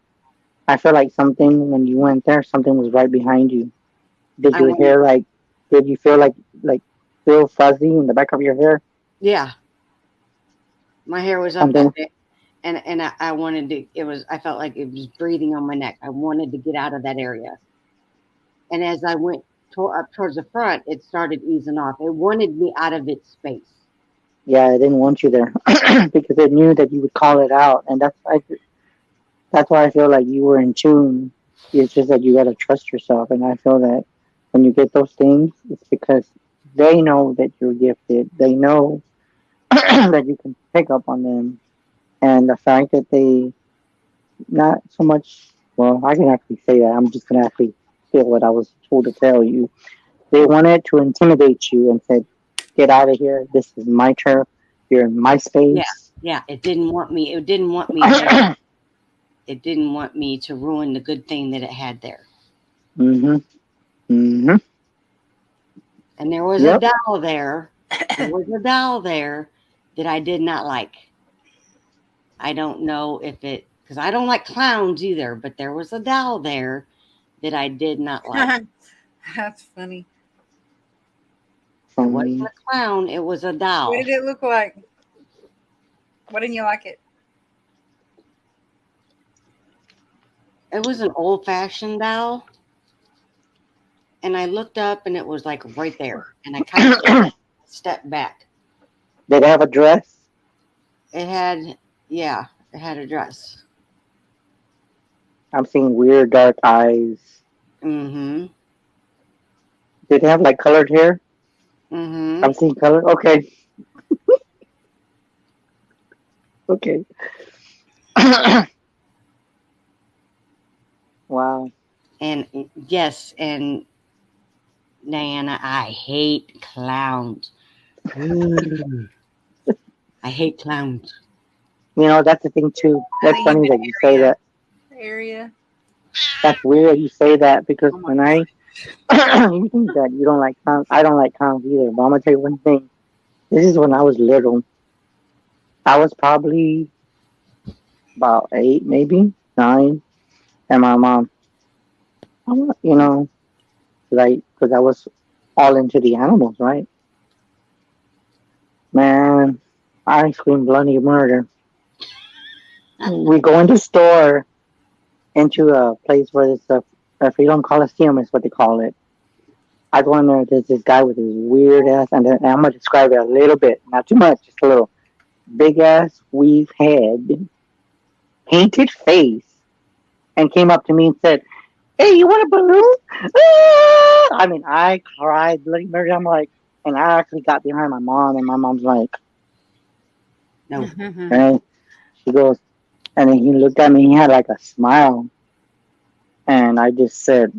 Speaker 2: I feel like something when you went there, something was right behind you. Did
Speaker 3: I
Speaker 2: your
Speaker 3: wanted,
Speaker 2: hair like? Did you feel like feel fuzzy in the back of your hair?
Speaker 3: yeah, My hair was up
Speaker 2: Something.
Speaker 3: that big, and I wanted to. It was. I felt like it was breathing on my neck. I wanted to get out of that area. And as I went up towards the front, it started easing off. It wanted me out of its space.
Speaker 2: Yeah, I didn't want you there because it knew that you would call it out, and that's why I feel like you were in tune. It's just that you gotta trust yourself, and I feel that when you get those things, it's because they know that you're gifted. They know that you can pick up on them, and the fact that they not so much. Well, I can actually say that. I'm just gonna actually feel what I was told to tell you. They wanted to intimidate you and said, "Get out of here. This is my turf. You're in my
Speaker 3: Yeah,
Speaker 2: space."
Speaker 3: yeah. It didn't want me. It didn't want me there. It didn't want me to ruin the good thing that it had there.
Speaker 2: Mhm. Mhm.
Speaker 3: And there was a
Speaker 2: Yep.
Speaker 3: doll there. There was a doll there that I did not like. I don't know if it because I don't like clowns either, but there was a doll there that I did not like.
Speaker 1: That's funny.
Speaker 3: It wasn't
Speaker 2: Funny.
Speaker 3: a clown, it was a
Speaker 1: What
Speaker 3: doll.
Speaker 1: did it look like? Why didn't you like it?
Speaker 3: It was an old fashioned doll. And I looked up and it was like right there. And I kind of stepped back.
Speaker 2: Did it have a dress?
Speaker 3: It had, yeah, it had a dress.
Speaker 2: I'm seeing weird dark eyes.
Speaker 3: Mm hmm.
Speaker 2: Did it have like colored hair?
Speaker 3: Mm hmm.
Speaker 2: I'm seeing color. Okay. Okay. Wow.
Speaker 3: And yes, and Diana, I hate clowns. I hate clowns.
Speaker 2: That's the thing too.
Speaker 1: I
Speaker 2: That's
Speaker 1: think you
Speaker 2: funny
Speaker 1: meant
Speaker 2: that you say
Speaker 1: area.
Speaker 2: that.
Speaker 1: Area.
Speaker 2: That's weird you say that because
Speaker 1: Oh my
Speaker 2: when
Speaker 1: god.
Speaker 2: you think that you don't like clowns, I don't like clowns either. But I'm gonna tell you one thing. This is when I was little. I was probably about 8, maybe 9, and my mom, you know, like because I was all into the animals, right? Man, I screamed bloody murder. We go in the store into a place where it's a Freedom Coliseum is what they call it. I go in there. There's this guy with his weird ass, and I'm gonna describe it a little bit, not too much, just a little big ass weave head, painted face, and came up to me and said, "Hey, you want a balloon?" Ah! I mean, I cried bloody murder. I'm like, and I actually got behind my mom, and my mom's like,
Speaker 3: No.
Speaker 2: "Hey," she goes, and then he looked at me. He had like a smile, and I just said,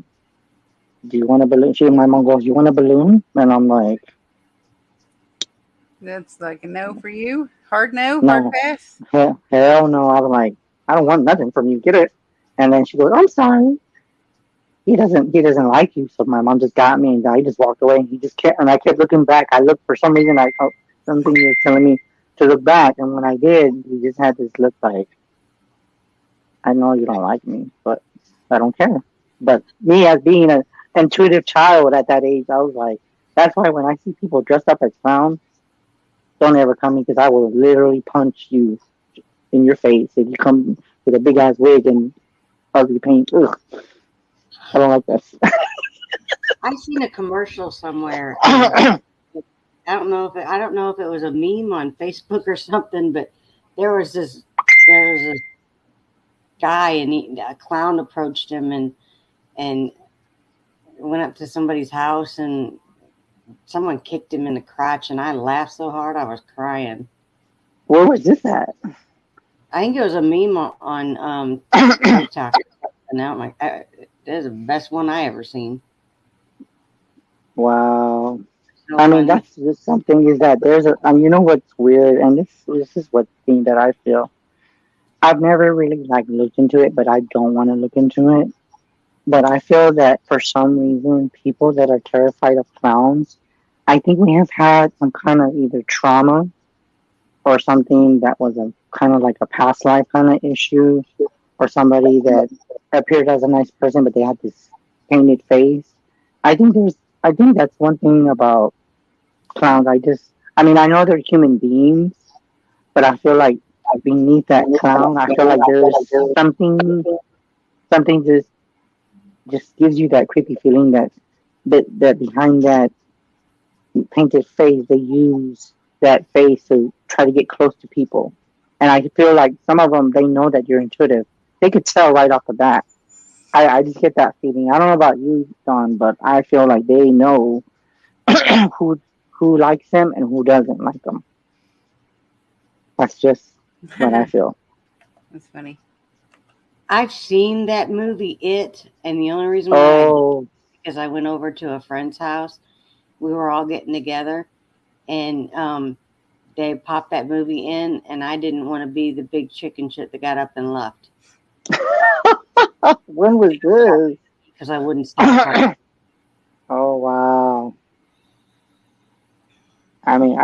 Speaker 2: "Do you want a balloon?" My mom goes, "You want a balloon?" And I'm like,
Speaker 1: That's like a no for you. Hard no. Hard
Speaker 2: "No,
Speaker 1: pass.
Speaker 2: hell no." I'm like, "I don't want nothing from you. Get it." And then she goes, "I'm sorry. He doesn't like you." So my mom just got me, and I just walked away. And he just kept, and I kept looking back. I looked for some reason. I felt something was telling me to look back, and when I did, he just had this look like, "I know you don't like me, but I don't care." But me as being an intuitive child at that age, I was like, that's why when I see people dressed up as clowns, don't ever come in because I will literally punch you in your face if you come with a big ass wig and ugly paint. Ugh, I don't like this.
Speaker 3: I seen a commercial somewhere and I don't know if it was a meme on Facebook or something, but there was this there was this guy and a clown approached him and went up to somebody's house and someone kicked him in the crotch and I laughed so hard I was crying.
Speaker 2: Where was this at?
Speaker 3: I think it was a meme on TikTok. And I'm like, that is the best one I ever seen.
Speaker 2: Wow.
Speaker 3: So
Speaker 2: I mean,
Speaker 3: funny.
Speaker 2: that's just something is that there's a, you know what's weird, and this is what thing that I feel. I've never really like looked into it, but I don't want to look into it. But I feel that for some reason, people that are terrified of clowns, I think we have had some kind of either trauma or something that was a kind of like a past life kind of issue, or somebody that appeared as a nice person, but they had this painted face. I think there's, I think that's one thing about clowns. I mean, I know they're human beings, But I feel like beneath that clown, I feel like there's something just gives you that creepy feeling that behind that painted face, they use that face to try to get close to people. And I feel like some of them, they know that you're intuitive. They could tell right off the bat. I just get that feeling. I don't know about you, Don, but I feel like they know who who likes them and who doesn't like them. That's just what I feel.
Speaker 1: That's funny.
Speaker 3: I've seen that movie, It, and the only reason why I did
Speaker 2: Oh,
Speaker 3: because I went over to a friend's house. We were all getting together, and they popped that movie in, and I didn't want to be the big chicken shit that got up and left
Speaker 2: when was this?
Speaker 3: because I wouldn't stop talking.
Speaker 2: Oh wow. I mean,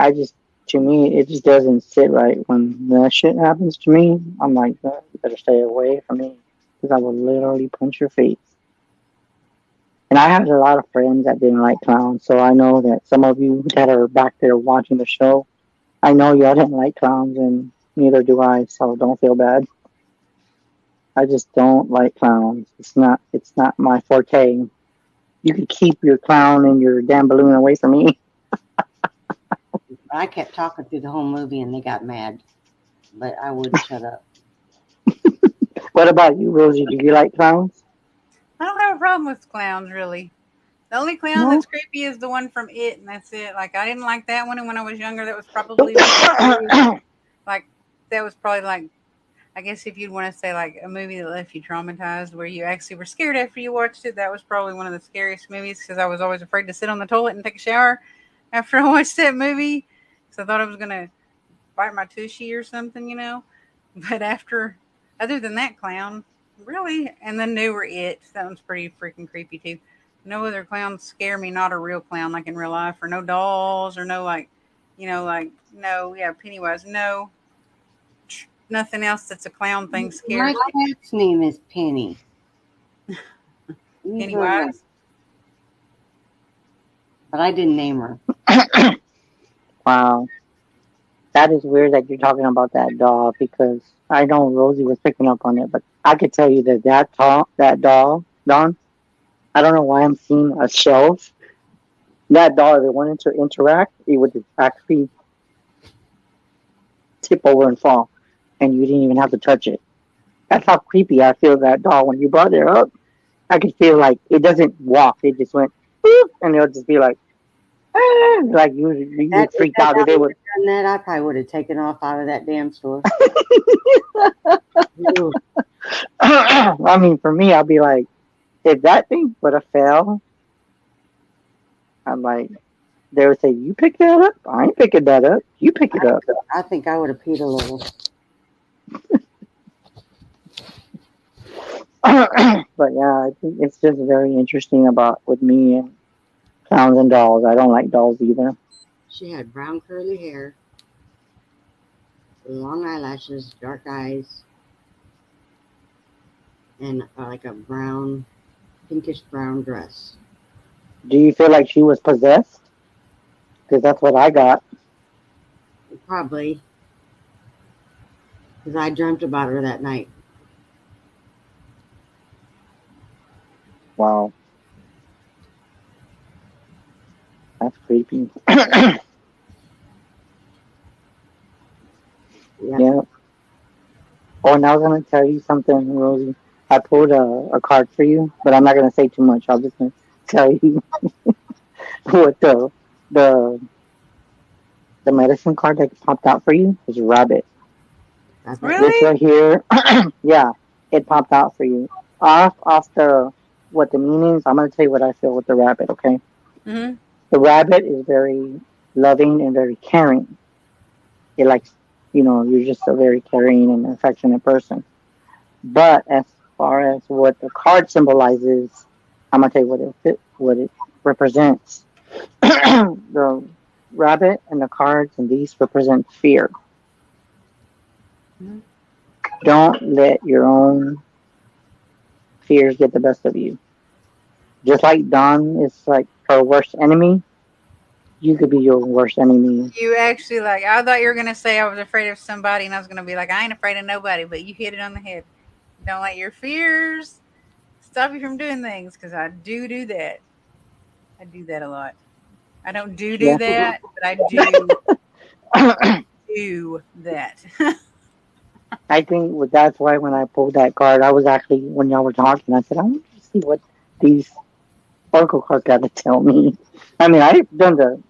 Speaker 2: to me, it just doesn't sit right when that shit happens to me. I'm like, you better stay away from me because I will literally punch your face. And I had a lot of friends that didn't like clowns, so I know that some of you that are back there watching the show, I know y'all didn't like clowns, and neither do I. So don't feel bad. I just don't like clowns. It's not my forte. You can keep your clown and your damn balloon away from me.
Speaker 3: I kept talking through the whole movie, and they got mad, but I wouldn't shut up.
Speaker 2: What about you, Rosie? Do you like clowns?
Speaker 1: I don't have a problem with clowns, really. The only clown
Speaker 2: No.
Speaker 1: that's creepy is the one from It, and that's it. Like, I didn't like that one, and when I was younger, that was probably one of the scariest. Like, that was probably like, I guess if you'd want to say like a movie that left you traumatized, where you actually were scared after you watched it, that was probably one of the scariest movies because I was always afraid to sit on the toilet and take a shower after I watched that movie because I thought I was gonna bite my tushy or something, you know. But after, other than that clown, really, and the newer It, that one's pretty freaking creepy too. No other clowns scare me, not a real clown like in real life, or no dolls, or no like, like no, yeah, Pennywise, no, nothing else that's a clown thing
Speaker 3: My
Speaker 1: scares me.
Speaker 3: cat's name is Penny. Leave her alone.
Speaker 1: Pennywise.
Speaker 3: But I didn't name her.
Speaker 2: Wow. That is weird that you're talking about that doll because I know Rosie was picking up on it, but I could tell you that doll, Don, I don't know why I'm seeing a shelf. That doll, if it wanted to interact, it would actually tip over and fall, and you didn't even have to touch it. That's how creepy I feel that doll. When you brought it up, I could feel like it doesn't walk. It just went, boop, and it'll just be like, ah, like you
Speaker 3: That if
Speaker 2: freaked
Speaker 3: that
Speaker 2: out if it
Speaker 3: dog
Speaker 2: would.
Speaker 3: had done that, I probably would have taken off out of that damn store. Ooh,
Speaker 2: I mean, for me, I'll be like, if that thing would have fell, I'm like, they would say, "You pick that up? I ain't picking that up. You pick it up."
Speaker 3: I think I would have peed a little.
Speaker 2: But yeah, I think it's just very interesting about with me and clowns and dolls. I don't like dolls either.
Speaker 3: She had brown curly hair, long eyelashes, dark eyes, and like a brown, pinkish brown dress.
Speaker 2: Do you feel like she was possessed? Because that's what I got.
Speaker 3: Probably because I dreamt about her that night.
Speaker 2: Wow, that's creepy. Yeah.
Speaker 3: Yep.
Speaker 2: Oh, and I was gonna tell you something, Rosie. I pulled a card for you, but I'm not gonna say too much. I'm just gonna tell you what the the medicine card that popped out for you is rabbit.
Speaker 3: That's it.
Speaker 2: This
Speaker 1: Really?
Speaker 2: right here, yeah, it popped out for you. Off the what the meanings. I'm gonna tell you what I feel with the rabbit. Okay,
Speaker 1: Mm-hmm.
Speaker 2: the rabbit is very loving and very caring. It likes, you're just a very caring and affectionate person. But as far as what the card symbolizes, I'm gonna tell you what it represents. The rabbit and the cards and these represent fear.
Speaker 1: Mm-hmm.
Speaker 2: Don't let your own fears get the best of you. Just like Dawn is like her worst enemy, You could be your worst enemy.
Speaker 1: You actually like. I thought you were gonna say I was afraid of somebody, and I was gonna be like, I ain't afraid of nobody. But you hit it on the head. Don't let your fears stop you from doing things, because I do that. I do that a lot. I don't do
Speaker 2: Yeah.
Speaker 1: that, but I do that.
Speaker 2: I think that's why when I pulled that card, I was actually when y'all were talking, I said I want to see what these Oracle cards got to tell me. I mean, I've done the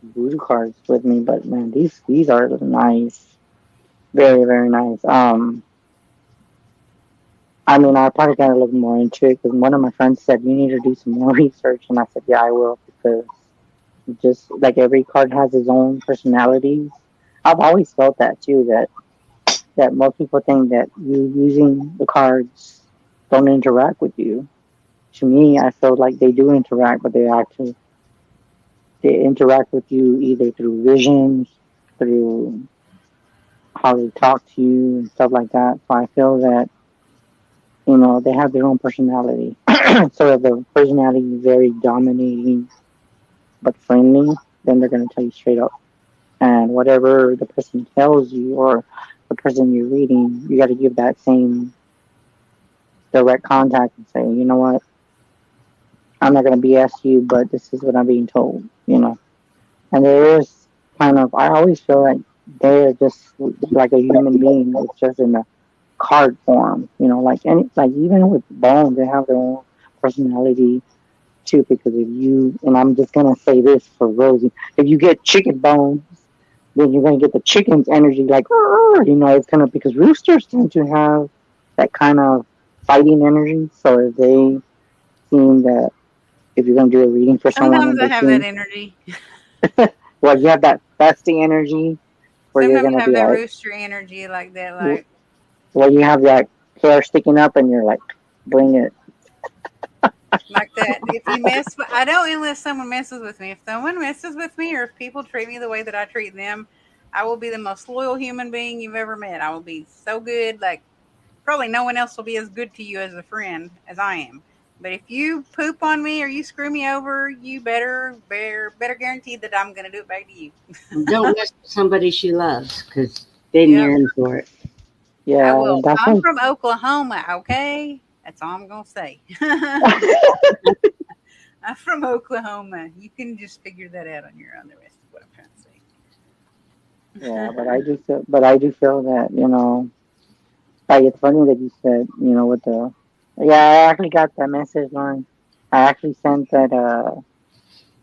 Speaker 2: voodoo cards with me, but man, these are nice, very very nice. I mean, I probably gotta look more into it because one of my friends said you need to do some more research, and I said yeah, I will because just like every card has its own personalities. I've always felt that too. That most people think that you using the cards don't interact with you. To me, I feel like they do interact, but they interact with you either through visions, through how they talk to you and stuff like that. So I feel that they have their own personality. So if the personality is very dominating but friendly, then they're gonna tell you straight up. And whatever the person tells you or the person you're reading, you got to give that same direct contact and say, you know what, I'm not gonna BS you, but this is what I'm being told. And there is kind of, I always feel like they're just like a human being. It's just in a card form, like even with bones, they have their own personality too. Because if you, and I'm just gonna say this for Rosie, if you get chicken bones, then you're gonna get the chicken's energy, like it's gonna because roosters tend to have that kind of fighting energy. So if they seem that if you're gonna do a reading for someone
Speaker 1: Sometimes
Speaker 2: and
Speaker 1: I
Speaker 2: they
Speaker 1: have that
Speaker 2: seem
Speaker 1: energy.
Speaker 2: well, you have that festy energy where you're
Speaker 1: Sometimes
Speaker 2: gonna
Speaker 1: I have
Speaker 2: be
Speaker 1: that
Speaker 2: like,
Speaker 1: rooster energy like that, like
Speaker 2: where you have that hair sticking up and you're like, bring it.
Speaker 1: that. If you mess, I don't unless someone messes with me. If someone messes with me, or if people treat me the way that I treat them, I will be the most loyal human being you've ever met. I will be so good, like probably no one else will be as good to you as a friend as I am. But if you poop on me or you screw me over, you better guarantee that I'm gonna do it back to you.
Speaker 3: Don't mess with somebody she loves because then
Speaker 1: Yep,
Speaker 3: you're in for it.
Speaker 1: I
Speaker 2: Yeah,
Speaker 1: will.
Speaker 2: and that's
Speaker 1: I'm
Speaker 2: why.
Speaker 1: from Oklahoma, okay? That's all I'm gonna say. I'm from Oklahoma. You can just figure that out on your own. The rest of what I'm trying
Speaker 2: Yeah,
Speaker 1: to say.
Speaker 2: but I do feel that like it's funny that you said with the yeah, I actually got that message line. I actually sent that.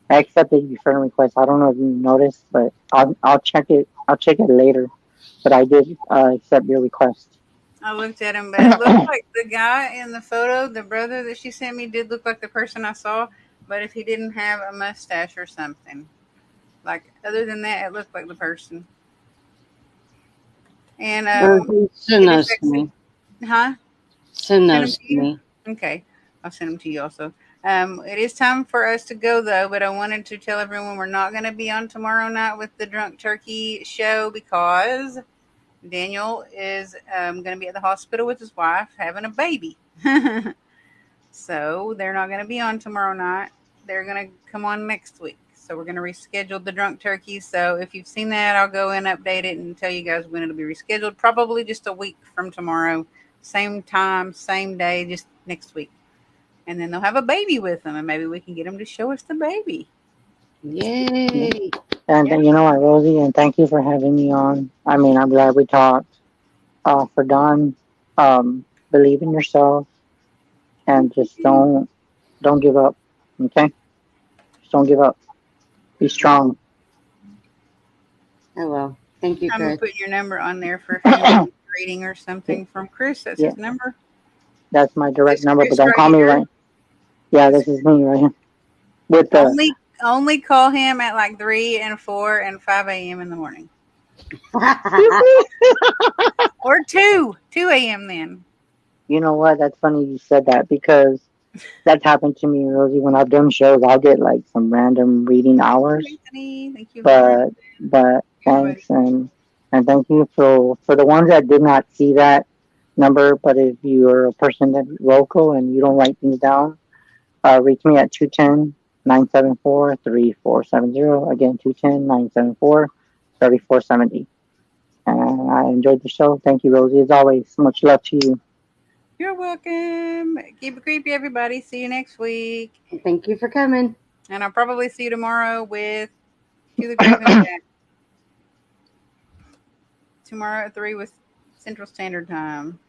Speaker 2: I accepted your friend request. I don't know if you noticed, but I'll check it. I'll check it later. But I did accept your request.
Speaker 1: I looked at him, but it looked like the guy in the photo, the brother that she sent me, did look like the person I saw. But if he didn't have a mustache or something, like other than that, it looked like the person. And
Speaker 3: Send
Speaker 1: it is
Speaker 3: those to
Speaker 1: actually,
Speaker 3: me.
Speaker 1: huh?
Speaker 3: Send
Speaker 1: Send them
Speaker 3: those
Speaker 1: to
Speaker 3: to
Speaker 1: you.
Speaker 3: me.
Speaker 1: Okay, I'll send them to you also. It is time for us to go though, but I wanted to tell everyone we're not going to be on tomorrow night with the Drunk Turkey show because Daniel is going to be at the hospital with his wife having a baby. So they're not going to be on tomorrow night. They're going to come on next week. So we're going to reschedule the Drunk Turkey. So if you've seen that, I'll go and update it and tell you guys when it'll be rescheduled. Probably just a week from tomorrow. Same time, same day, just next week. And then they'll have a baby with them, and maybe we can get them to show us the baby.
Speaker 3: Yay!
Speaker 2: And
Speaker 1: Yeah.
Speaker 2: you know what, Rosie, and thank you for having me on. I mean, I'm glad we talked. For Don, believe in yourself and
Speaker 1: Thank
Speaker 2: just
Speaker 1: you.
Speaker 2: don't give up. Okay, just don't give up. Be strong.
Speaker 3: Oh well. Thank you,
Speaker 1: I'm gonna
Speaker 3: Chris.
Speaker 1: put your number on there for if anyone needs a reading or
Speaker 2: Yeah,
Speaker 1: something from Chris. That's
Speaker 2: yeah,
Speaker 1: his number.
Speaker 2: that's my direct
Speaker 1: This
Speaker 2: number, but
Speaker 1: Chris
Speaker 2: don't
Speaker 1: right
Speaker 2: call me
Speaker 1: here.
Speaker 2: right. Yeah,
Speaker 1: This
Speaker 2: this is me right here with the.
Speaker 1: only call him at like 3 and 4 and 5 a.m. in the morning, or two a.m. Then.
Speaker 2: You know what? That's funny you said that because that's happened to me, Rosie. When I've done shows, I'll get like some random reading
Speaker 1: Thank you,
Speaker 2: hours.
Speaker 1: Anthony. Thank you, Lauren.
Speaker 2: But
Speaker 1: Everybody.
Speaker 2: thanks and thank you for the ones that did not see that number. But if you're a person that's local and you don't write things down, reach me at 210. 974-3470. Again, 210-974-3470. And I enjoyed the show. Thank you, Rosie. As always, much love to you.
Speaker 1: You're welcome. Keep it creepy, everybody. See you next week.
Speaker 3: Thank you for coming.
Speaker 1: And I'll probably see you tomorrow with To the Grave and Back. Tomorrow at 3 with Central Standard Time.